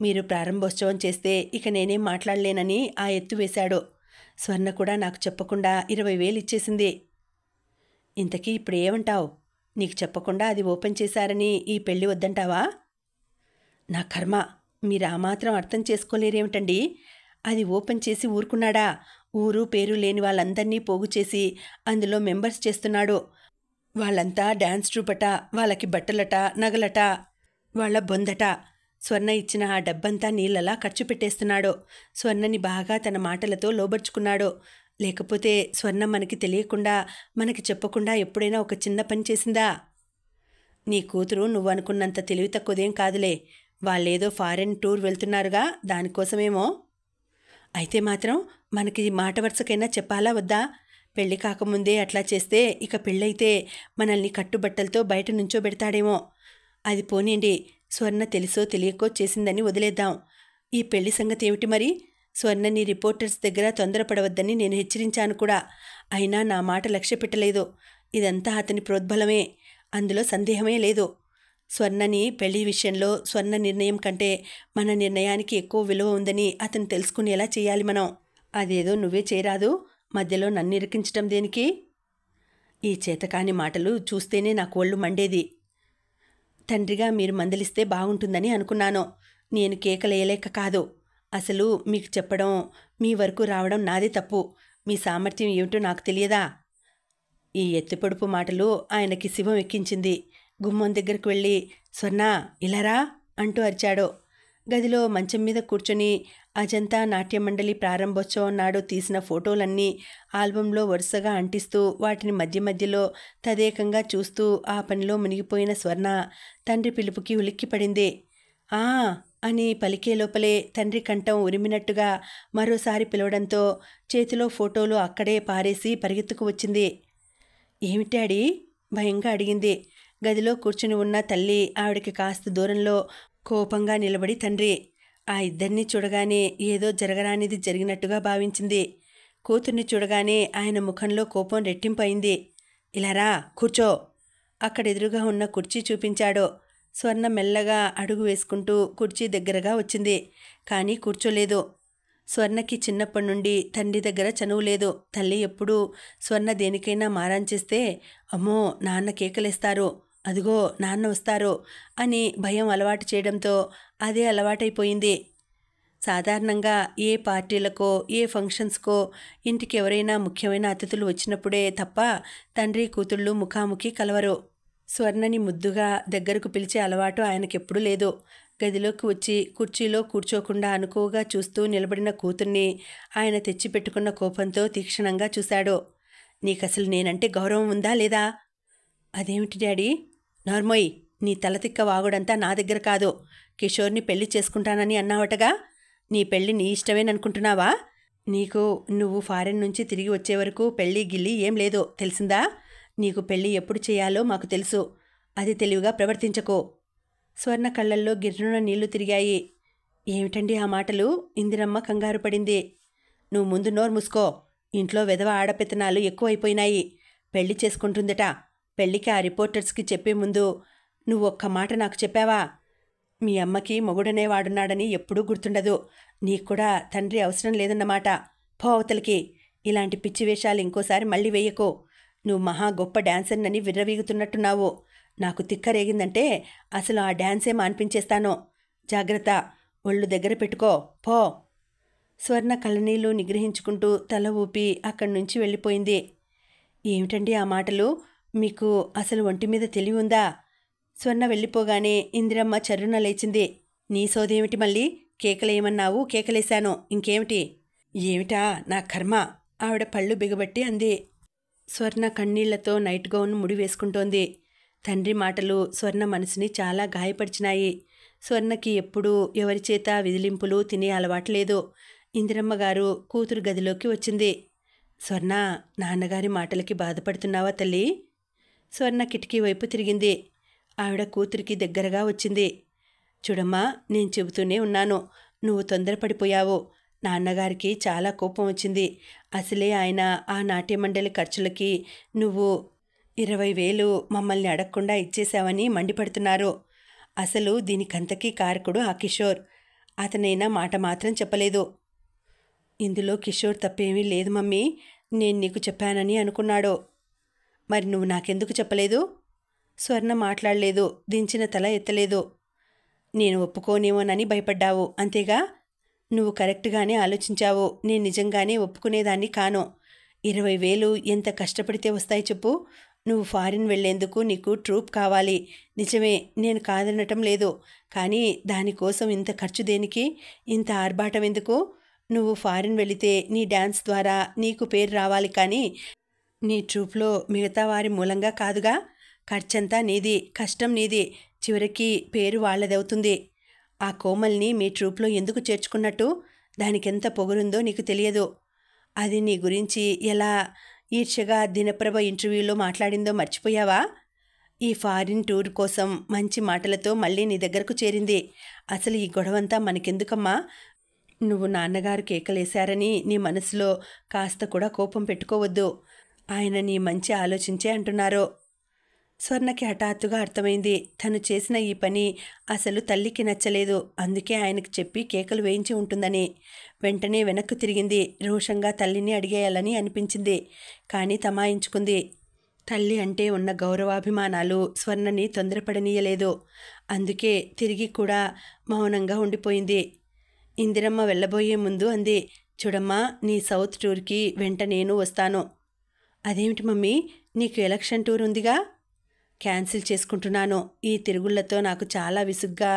మీరు ప్రారంభోత్సవం చేస్తే ఇక నేనేం మాట్లాడలేనని ఆ ఎత్తు వేశాడు. స్వర్ణ కూడా నాకు చెప్పకుండా 20,000 ఇచ్చేసింది. ఇంతకీ ఇప్పుడు ఏమంటావు? నీకు చెప్పకుండా అది ఓపెన్ చేశారని ఈ పెళ్ళి వద్దంటావా? నా కర్మ, మీరు ఆ మాత్రం అర్థం చేసుకోలేరేమిటండి? అది ఓపెన్ చేసి ఊరుకున్నాడా? ఊరు పేరు లేని వాళ్ళందరినీ పోగు చేసి అందులో మెంబర్స్ చేస్తున్నాడు. వాళ్ళంతా డ్యాన్స్ ట్రూపట, వాళ్ళకి బట్టలట, నగలట, వాళ్ళ బొందట. స్వర్ణ ఇచ్చిన ఆ డబ్బంతా నీళ్ళలా ఖర్చు పెట్టేస్తున్నాడు. స్వర్ణని బాగా తన మాటలతో లోబర్చుకున్నాడు. లేకపోతే స్వర్ణ మనకి తెలియకుండా, మనకి చెప్పకుండా ఎప్పుడైనా ఒక చిన్న పని చేసిందా? నీ కూతురు నువ్వు అనుకున్నంత తెలివి తక్కువదేం కాదులే. వాళ్ళేదో ఫారెన్ టూర్ వెళ్తున్నారుగా, దానికోసమేమో. అయితే మాత్రం మనకి మాట వరుసకైనా చెప్పాలా వద్దా? పెళ్లి కాకముందే అట్లా చేస్తే ఇక పెళ్ళైతే మనల్ని కట్టుబట్టలతో బయట నుంచో పెడతాడేమో. అది పోనీండి, స్వర్ణ తెలుసో తెలియకో చేసిందని వదిలేద్దాం. ఈ పెళ్లి సంగతి ఏమిటి మరి? స్వర్ణని రిపోర్టర్స్ దగ్గర తొందరపడవద్దని నేను హెచ్చరించాను కూడా. అయినా నా మాట లక్ష్య పెట్టలేదు. ఇదంతా అతని ప్రోద్బలమే, అందులో సందేహమే లేదు. స్వర్ణని పెళ్లి విషయంలో స్వర్ణ నిర్ణయం కంటే మన నిర్ణయానికి ఎక్కువ విలువ ఉందని అతను తెలుసుకునేలా చేయాలి మనం. అదేదో నువ్వే చేయరాదు, మధ్యలో నన్ను ఇరికించటం దేనికి? ఈ చేతకాని మాటలు చూస్తేనే నాకు ఒళ్ళు మండేది. తండ్రిగా మీరు మందలిస్తే బాగుంటుందని అనుకున్నాను. నేను కేకలేయలేక కాదు. అసలు మీకు చెప్పడం, మీ వరకు రావడం నాదే తప్పు. మీ సామర్థ్యం ఏమిటో నాకు తెలియదా? ఈ ఎత్తిపొడుపు మాటలు ఆయనకి శివం ఎక్కించింది. గుమ్మం దగ్గరకు వెళ్ళి, స్వర్ణ ఇలారా అంటూ అరిచాడు. గదిలో మంచం మీద కూర్చొని అజంతా నాట్యమండలి ప్రారంభోత్సవం నాడు తీసిన ఫోటోలన్నీ ఆల్బంలో వరుసగా అంటిస్తూ వాటిని మధ్య మధ్యలో తదేకంగా చూస్తూ ఆ పనిలో మునిగిపోయిన స్వర్ణ తండ్రి పిలుపుకి ఉలిక్కిపడింది. ఆ అని పలికే లోపలే తండ్రి కంఠం ఉరిమినట్టుగా మరోసారి పిలవడంతో చేతిలో ఫోటోలు అక్కడే పారేసి పరిగెత్తుకు వచ్చింది. ఏమిటాడి? భయంగా అడిగింది. గదిలో కూర్చుని ఉన్న తల్లి ఆవిడకి కాస్త దూరంలో కోపంగా నిలబడి తండ్రి. ఆ ఇద్దరినీ చూడగానే ఏదో జరగరానిది జరిగినట్టుగా భావించింది. కూతుర్ని చూడగానే ఆయన ముఖంలో కోపం రెట్టింపయింది. ఇలారా కూర్చో. అక్కడెదురుగా ఉన్న కుర్చీ చూపించాడు. స్వర్ణ మెల్లగా అడుగు వేసుకుంటూ కుర్చీ దగ్గరగా వచ్చింది. కానీ కూర్చోలేదు. స్వర్ణకి చిన్నప్పటి నుండి తండ్రి దగ్గర చనువు లేదు. తల్లి ఎప్పుడూ స్వర్ణ దేనికైనా మారం చేస్తే, అమ్మో నాన్న కేకలేస్తారు, అదిగో నాన్న వస్తారు అని భయం అలవాటు చేయడంతో అదే అలవాటైపోయింది. సాధారణంగా ఏ పార్టీలకో ఏ ఫంక్షన్స్కో ఇంటికి ఎవరైనా ముఖ్యమైన అతిథులు వచ్చినప్పుడే తప్ప తండ్రి కూతుళ్ళు ముఖాముఖి కలవరు. స్వర్ణని ముద్దుగా దగ్గరకు పిలిచే అలవాటు ఆయనకెప్పుడూ లేదు. గదిలోకి వచ్చి కుర్చీలో కూర్చోకుండా అనుకోగా చూస్తూ నిలబడిన కూతుర్ని ఆయన తెచ్చిపెట్టుకున్న కోపంతో తీక్షణంగా చూశాడు. నీకసలు నేనంటే గౌరవం ఉందా లేదా? అదేమిటి డాడీ? నార్మోయ్, నీ తలతిక్క వాగుడంతా నా దగ్గర కాదు. కిషోర్ని పెళ్లి చేసుకుంటానని అన్నావటగా. నీ పెళ్లి నీ ఇష్టమేననుకుంటున్నావా? నీకు నువ్వు ఫారెన్ నుంచి తిరిగి వచ్చే వరకు పెళ్ళి గిల్లి ఏం లేదు, తెలిసిందా? నీకు పెళ్ళి ఎప్పుడు చేయాలో మాకు తెలుసు. అది తెలివిగా ప్రవర్తించకో. స్వర్ణ కళ్ళల్లో గిర్రున నీళ్లు తిరిగాయి. ఏమిటండి ఆ మాటలు? ఇందిరమ్మ కంగారు పడింది. నువ్వు ముందు నోరు మూసుకో. ఇంట్లో వెధవ ఆడపెత్తనాలు ఎక్కువైపోయినాయి. పెళ్లి చేసుకుంటుందట. పెళ్లికి ఆ రిపోర్టర్స్కి చెప్పే ముందు నువ్వు ఒక్క మాట నాకు చెప్పావా? మీ అమ్మకి మొగుడనేవాడున్నాడని ఎప్పుడూ గుర్తుండదు. నీకు కూడా తండ్రి అవసరం లేదన్నమాట. పో అవతలికి. ఇలాంటి పిచ్చి వేషాలు ఇంకోసారి మళ్ళీ వేయకో. నువ్వు మహా గొప్ప డాన్సర్నని విర్రవీగుతున్నట్టున్నావు. నాకు తిక్కరేగిందంటే అసలు ఆ డాన్సే మాన్పించేస్తాను. జాగ్రత్త, ఒళ్ళు దగ్గర పెట్టుకో. పో. స్వర్ణ కళ్ళనీళ్ళు నిగ్రహించుకుంటూ తల ఊపి అక్కడి నుంచి వెళ్ళిపోయింది. ఏమిటండి ఆ మాటలు? మీకు అసలు ఒంటి మీద తెలివి ఉందా? స్వర్ణ వెళ్ళిపోగానే ఇందిరమ్మ చర్రున లేచింది. నీ సోదేమిటి మళ్ళీ? కేకలేయమన్నావు, కేకలేశాను. ఇంకేమిటి? ఏమిటా నా కర్మ? ఆవిడ పళ్ళు బిగబట్టి అంది. స్వర్ణ కన్నీళ్లతో నైట్ గౌన్ ముడి వేసుకుంటోంది. తండ్రి మాటలు స్వర్ణ మనసుని చాలా గాయపరిచినాయి. స్వర్ణకి ఎప్పుడూ ఎవరిచేత విదిలింపులు తినే అలవాటు లేదు. ఇందిరమ్మ గారు కూతురు గదిలోకి వచ్చింది. స్వర్ణ, నాన్నగారి మాటలకి బాధపడుతున్నావా తల్లి? స్వర్ణ కిటికీ వైపు తిరిగింది. ఆవిడ కూతురికి దగ్గరగా వచ్చింది. చూడమ్మా, నేను చెబుతూనే ఉన్నాను, నువ్వు తొందరపడిపోయావు. నాన్నగారికి చాలా కోపం వచ్చింది. అసలే ఆయన ఆ నాట్యమండలి ఖర్చులకి నువ్వు 20,000 మమ్మల్ని అడగకుండా ఇచ్చేశావని మండిపడుతున్నారు. అసలు దీనికంతకీ కారకుడు ఆ కిషోర్. అతనైనా మాట మాత్రం చెప్పలేదు. ఇందులో కిషోర్ తప్పేమీ లేదు మమ్మీ, నేను నీకు చెప్పానని అనుకున్నాడు. మరి నువ్వు నాకెందుకు చెప్పలేదు? స్వర్ణ మాట్లాడలేదు, దించిన తల ఎత్తలేదు. నేను ఒప్పుకోనేమోనని భయపడ్డావు, అంతేగా? నువ్వు కరెక్ట్గానే ఆలోచించావు. నేను నిజంగానే ఒప్పుకునేదాన్ని కాను. 20,000 ఎంత కష్టపడితే వస్తాయి చెప్పు? నువ్వు ఫారిన్ వెళ్ళేందుకు నీకు ట్రూప్ కావాలి. నిజమే, నేను కాదనటం లేదు. కానీ దానికోసం ఇంత ఖర్చు దేనికి? ఇంత ఆర్భాటం ఎందుకు? నువ్వు ఫారిన్ వెళితే నీ డ్యాన్స్ ద్వారా నీకు పేరు రావాలి, కానీ నీ ట్రూప్లో మిగతా వారి మూలంగా కాదుగా. ఖర్చంతా నీది, కష్టం నీది, చివరికి పేరు వాళ్ళదవుతుంది. ఆ కోమల్ని మీ ట్రూప్లో ఎందుకు చేర్చుకున్నట్టు? దానికెంత పొగరుందో నీకు తెలియదు. అది నీ గురించి ఎలా ఈర్ష్యగా దినప్రభ ఇంటర్వ్యూలో మాట్లాడిందో మర్చిపోయావా? ఈ ఫారిన్ టూర్ కోసం మంచి మాటలతో మళ్ళీ నీ దగ్గరకు చేరింది. అసలు ఈ గొడవంతా మనకెందుకమ్మా? నువ్వు నాన్నగారు కేకలేశారని నీ మనసులో కాస్త కూడా కోపం పెట్టుకోవద్దు. ఆయన నీ మంచి ఆలోచించే అంటున్నారు. స్వర్ణకి హఠాత్తుగా అర్థమైంది, తను చేసిన ఈ పని అసలు తల్లికి నచ్చలేదు. అందుకే ఆయనకు చెప్పి కేకలు వేయించి ఉంటుందని. వెంటనే వెనక్కు తిరిగింది. రోషంగా తల్లిని అడిగేయాలని అనిపించింది, కానీ తమాయించుకుంది. తల్లి అంటే ఉన్న గౌరవాభిమానాలు స్వర్ణని తొందరపడనీయలేదు. అందుకే తిరిగి కూడా మౌనంగా ఉండిపోయింది. ఇందిరమ్మ వెళ్ళబోయే ముందు అంది, చూడమ్మా, నీ సౌత్ టూర్కి వెంట నేను వస్తాను. అదేమిటి మమ్మీ, నీకు ఎలక్షన్ టూర్ ఉందిగా? క్యాన్సిల్ చేసుకుంటున్నాను. ఈ తిరుగుళ్లతో నాకు చాలా విసుగ్గా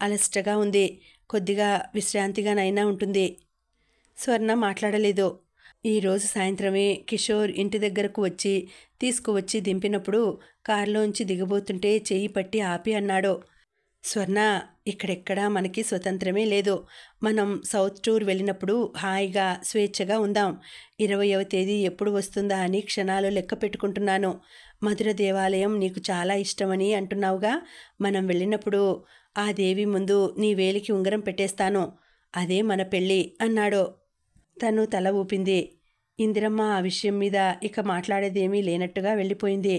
అలసటగా ఉంది. కొద్దిగా విశ్రాంతిగానైనా ఉంటుంది. స్వర్ణ మాట్లాడలేదు. ఈరోజు సాయంత్రమే కిషోర్ ఇంటి దగ్గరకు వచ్చి తీసుకువచ్చి దింపినప్పుడు కారులోంచి దిగబోతుంటే చెయ్యి పట్టి ఆపి అన్నాడు, స్వర్ణ, ఇక్కడెక్కడా మనకి స్వతంత్రమే లేదు. మనం సౌత్ టూర్ వెళ్ళినప్పుడు హాయిగా స్వేచ్ఛగా ఉందాం. 20వ తేదీ ఎప్పుడు వస్తుందా అని క్షణాలు లెక్క పెట్టుకుంటున్నాను. మధుర దేవాలయం నీకు చాలా ఇష్టమని అంటున్నావుగా. మనం వెళ్ళినప్పుడు ఆ దేవి ముందు నీ వేలికి ఉంగరం పెట్టేస్తాను. అదే మన పెళ్ళి అన్నాడు. తను తల ఊపింది. ఇందిరమ్మ ఆ విషయం మీద ఇక మాట్లాడేదేమీ లేనట్టుగా వెళ్ళిపోయింది.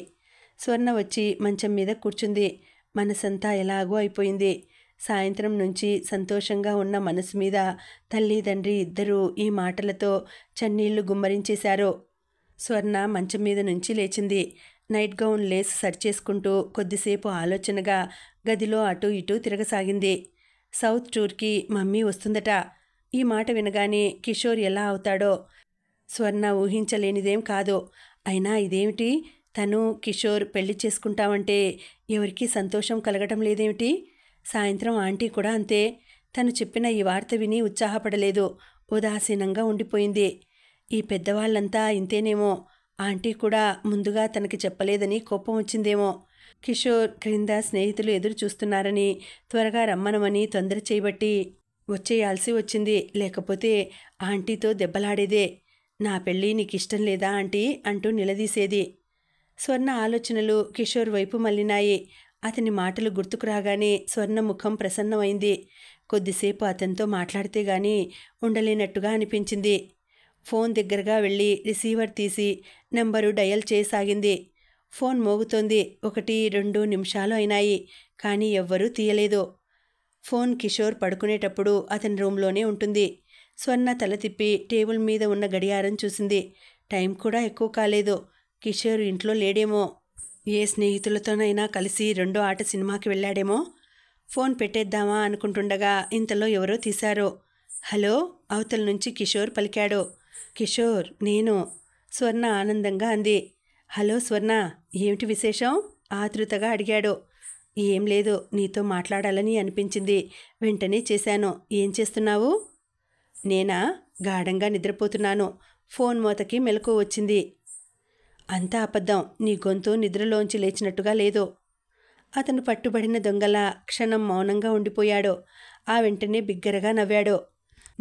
స్వర్ణ వచ్చి మంచం మీద కూర్చుంది. మనసంతా ఎలాగో అయిపోయింది. సాయంత్రం నుంచి సంతోషంగా ఉన్న మనసు మీద తల్లి తండ్రి ఇద్దరూ ఈ మాటలతో చన్నీళ్లు గుమ్మరించేశారు. స్వర్ణ మంచం మీద నుంచి లేచింది. నైట్ గౌన్ లేస్ సరిచేసుకుంటూ కొద్దిసేపు ఆలోచనగా గదిలో అటూ ఇటూ తిరగసాగింది. సౌత్ టూర్కి మమ్మీ వస్తుందట. ఈ మాట వినగానే కిషోర్ ఎలా అవుతాడో స్వర్ణ ఊహించలేనిదేం కాదు. అయినా ఇదేమిటి, తను కిషోర్ పెళ్లి చేసుకుంటామంటే ఎవరికీ సంతోషం కలగటం లేదేమిటి? సాయంత్రం ఆంటీ కూడా అంతే. తను చెప్పిన ఈ వార్త విని ఉత్సాహపడలేదు. ఉదాసీనంగా ఉండిపోయింది. ఈ పెద్దవాళ్ళంతా ఇంతేనేమో. ఆంటీ కూడా ముందుగా తనకి చెప్పలేదని కోపం వచ్చిందేమో. కిషోర్ క్రింద స్నేహితులు ఎదురు చూస్తున్నారని త్వరగా రమ్మనమని తొందర చేయబట్టి వచ్చేయాల్సి వచ్చింది. లేకపోతే ఆంటీతో దెబ్బలాడేదే. నా పెళ్ళి నీకిష్టం లేదా ఆంటీ అంటూ నిలదీసేది. స్వర్ణ ఆలోచనలు కిషోర్ వైపు మళ్ళినాయి. అతని మాటలు గుర్తుకు రాగానే స్వర్ణ ముఖం ప్రసన్నమైంది. కొద్దిసేపు అతనితో మాట్లాడితే గాని ఉండలేనట్టుగా అనిపించింది. ఫోన్ దగ్గరగా వెళ్ళి రిసీవర్ తీసి నెంబరు డయల్ చేయసాగింది. ఫోన్ మోగుతోంది. 1-2 నిమిషాలు అయినాయి, కానీ ఎవ్వరూ తీయలేదు. ఫోన్ కిషోర్ పడుకునేటప్పుడు అతని రూంలోనే ఉంటుంది. స్వర్ణ తల తిప్పి టేబుల్ మీద ఉన్న గడియారం చూసింది. టైం కూడా ఎక్కువ కాలేదు. కిషోర్ ఇంట్లో లేడేమో. ఏ స్నేహితులతోనైనా కలిసి 2వ ఆట సినిమాకి వెళ్ళాడేమో. ఫోన్ పెట్టేద్దామా అనుకుంటుండగా ఇంతలో ఎవరో తీశారు. హలో, అవతల నుంచి కిషోర్ పలికాడు. కిషోర్, నేను. స్వర్ణ ఆనందంగా అంది. హలో స్వర్ణ, ఏమిటి విశేషం? ఆతృతగా అడిగాడు. ఏం లేదు, నీతో మాట్లాడాలని అనిపించింది, వెంటనే చేశాను. ఏం చేస్తున్నావు? నేనా? గాఢంగా నిద్రపోతున్నాను. ఫోన్ మోతకి మెలకువ వచ్చింది. అంతా అబద్ధం. నీ గొంతు నిద్రలోంచి లేచినట్టుగా లేదు. అతను పట్టుబడిన దొంగలా క్షణం మౌనంగా ఉండిపోయాడు. ఆ వెంటనే బిగ్గరగా నవ్వాడు.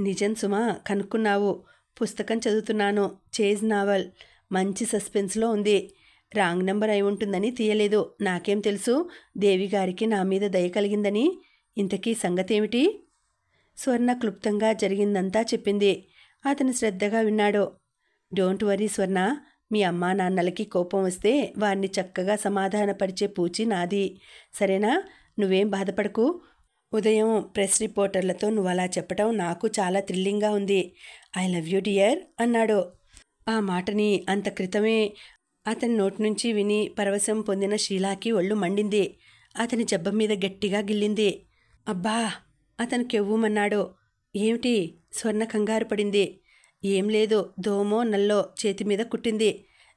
నిజం సుమా, కనుక్కున్నావు. పుస్తకం చదువుతున్నాను. Chase novel. మంచి సస్పెన్స్లో ఉంది. రాంగ్ నెంబర్ అయి ఉంటుందని తీయలేదు. నాకేం తెలుసు దేవి గారికి నా మీద దయ కలిగిందని. ఇంతకీ సంగతేమిటి? స్వర్ణ క్లుప్తంగా జరిగిందంతా చెప్పింది. అతను శ్రద్ధగా విన్నాడు. డోంట్ వరీ స్వర్ణ, మీ అమ్మా నాన్నలకి కోపం వస్తే వారిని చక్కగా సమాధానపరిచే పూచి నాది. సరేనా? నువ్వేం బాధపడకు. ఉదయం ప్రెస్ రిపోర్టర్లతో నువ్వు అలా చెప్పటం నాకు చాలా థ్రిల్లింగ్గా ఉంది. ఐ లవ్ యూ డియర్ అన్నాడు. ఆ మాటని అంత క్రితమే అతని నోటి నుంచి విని పరవశం పొందిన షీలాకి ఒళ్ళు మండింది. అతని జబ్బ మీద గట్టిగా గిల్లింది. అబ్బా! అతను కెవ్వుమన్నాడు. ఏమిటి? స్వర్ణ కంగారు పడింది. ఏం లేదు, దోమో నల్లో చేతి మీద కుట్టింది.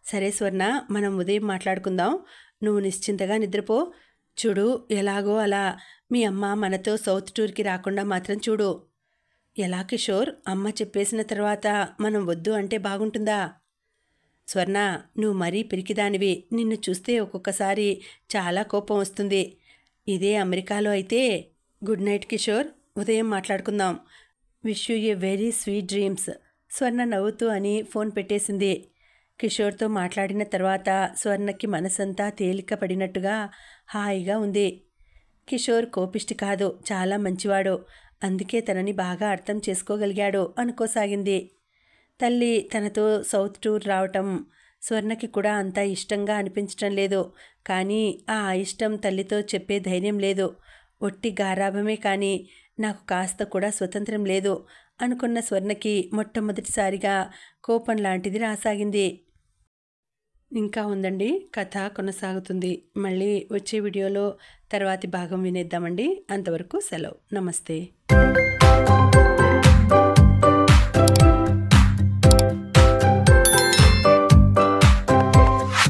సరే స్వర్ణ, మనం ఉదయం మాట్లాడుకుందాం. నువ్వు నిశ్చింతగా నిద్రపో. చూడు, ఎలాగో అలా మీ అమ్మ మనతో సౌత్ టూర్కి రాకుండా మాత్రం చూడు. ఎలా కిషోర్? అమ్మ చెప్పేసిన తర్వాత మనం వద్దు అంటే బాగుంటుందా? స్వర్ణ, నువ్వు మరీ పిరికిదానివి. నిన్ను చూస్తే ఒక్కొక్కసారి చాలా కోపం వస్తుంది. ఇదే అమెరికాలో అయితే. గుడ్ నైట్ కిషోర్, ఉదయం మాట్లాడుకుందాం. Wish you a very sweet dreams. స్వర్ణ నవ్వుతూ అని ఫోన్ పెట్టేసింది. కిషోర్తో మాట్లాడిన తర్వాత స్వర్ణకి మనసంతా తేలిక పడినట్టుగా హాయిగా ఉంది. కిషోర్ కోపిష్టి కాదు, చాలా మంచివాడు. అందుకే తనని బాగా అర్థం చేసుకోగలిగాడు అనుకోసాగింది. తల్లి తనతో సౌత్ టూర్ రావటం స్వర్ణకి కూడా అంత ఇష్టంగా అనిపించటం లేదు. కానీ ఆ ఇష్టం తల్లితో చెప్పే ధైర్యం లేదు. ఒట్టి గారాభమే కానీ నాకు కాస్త కూడా స్వతంత్రం లేదు అనుకున్న స్వర్ణకి మొట్టమొదటిసారిగా కోపం లాంటిది రాసాగింది. ఇంకా ఉందండి, కథ కొనసాగుతుంది. మళ్ళీ వచ్చే వీడియోలో తర్వాతి భాగం వినేద్దామండి. అంతవరకు సెలవు. నమస్తే.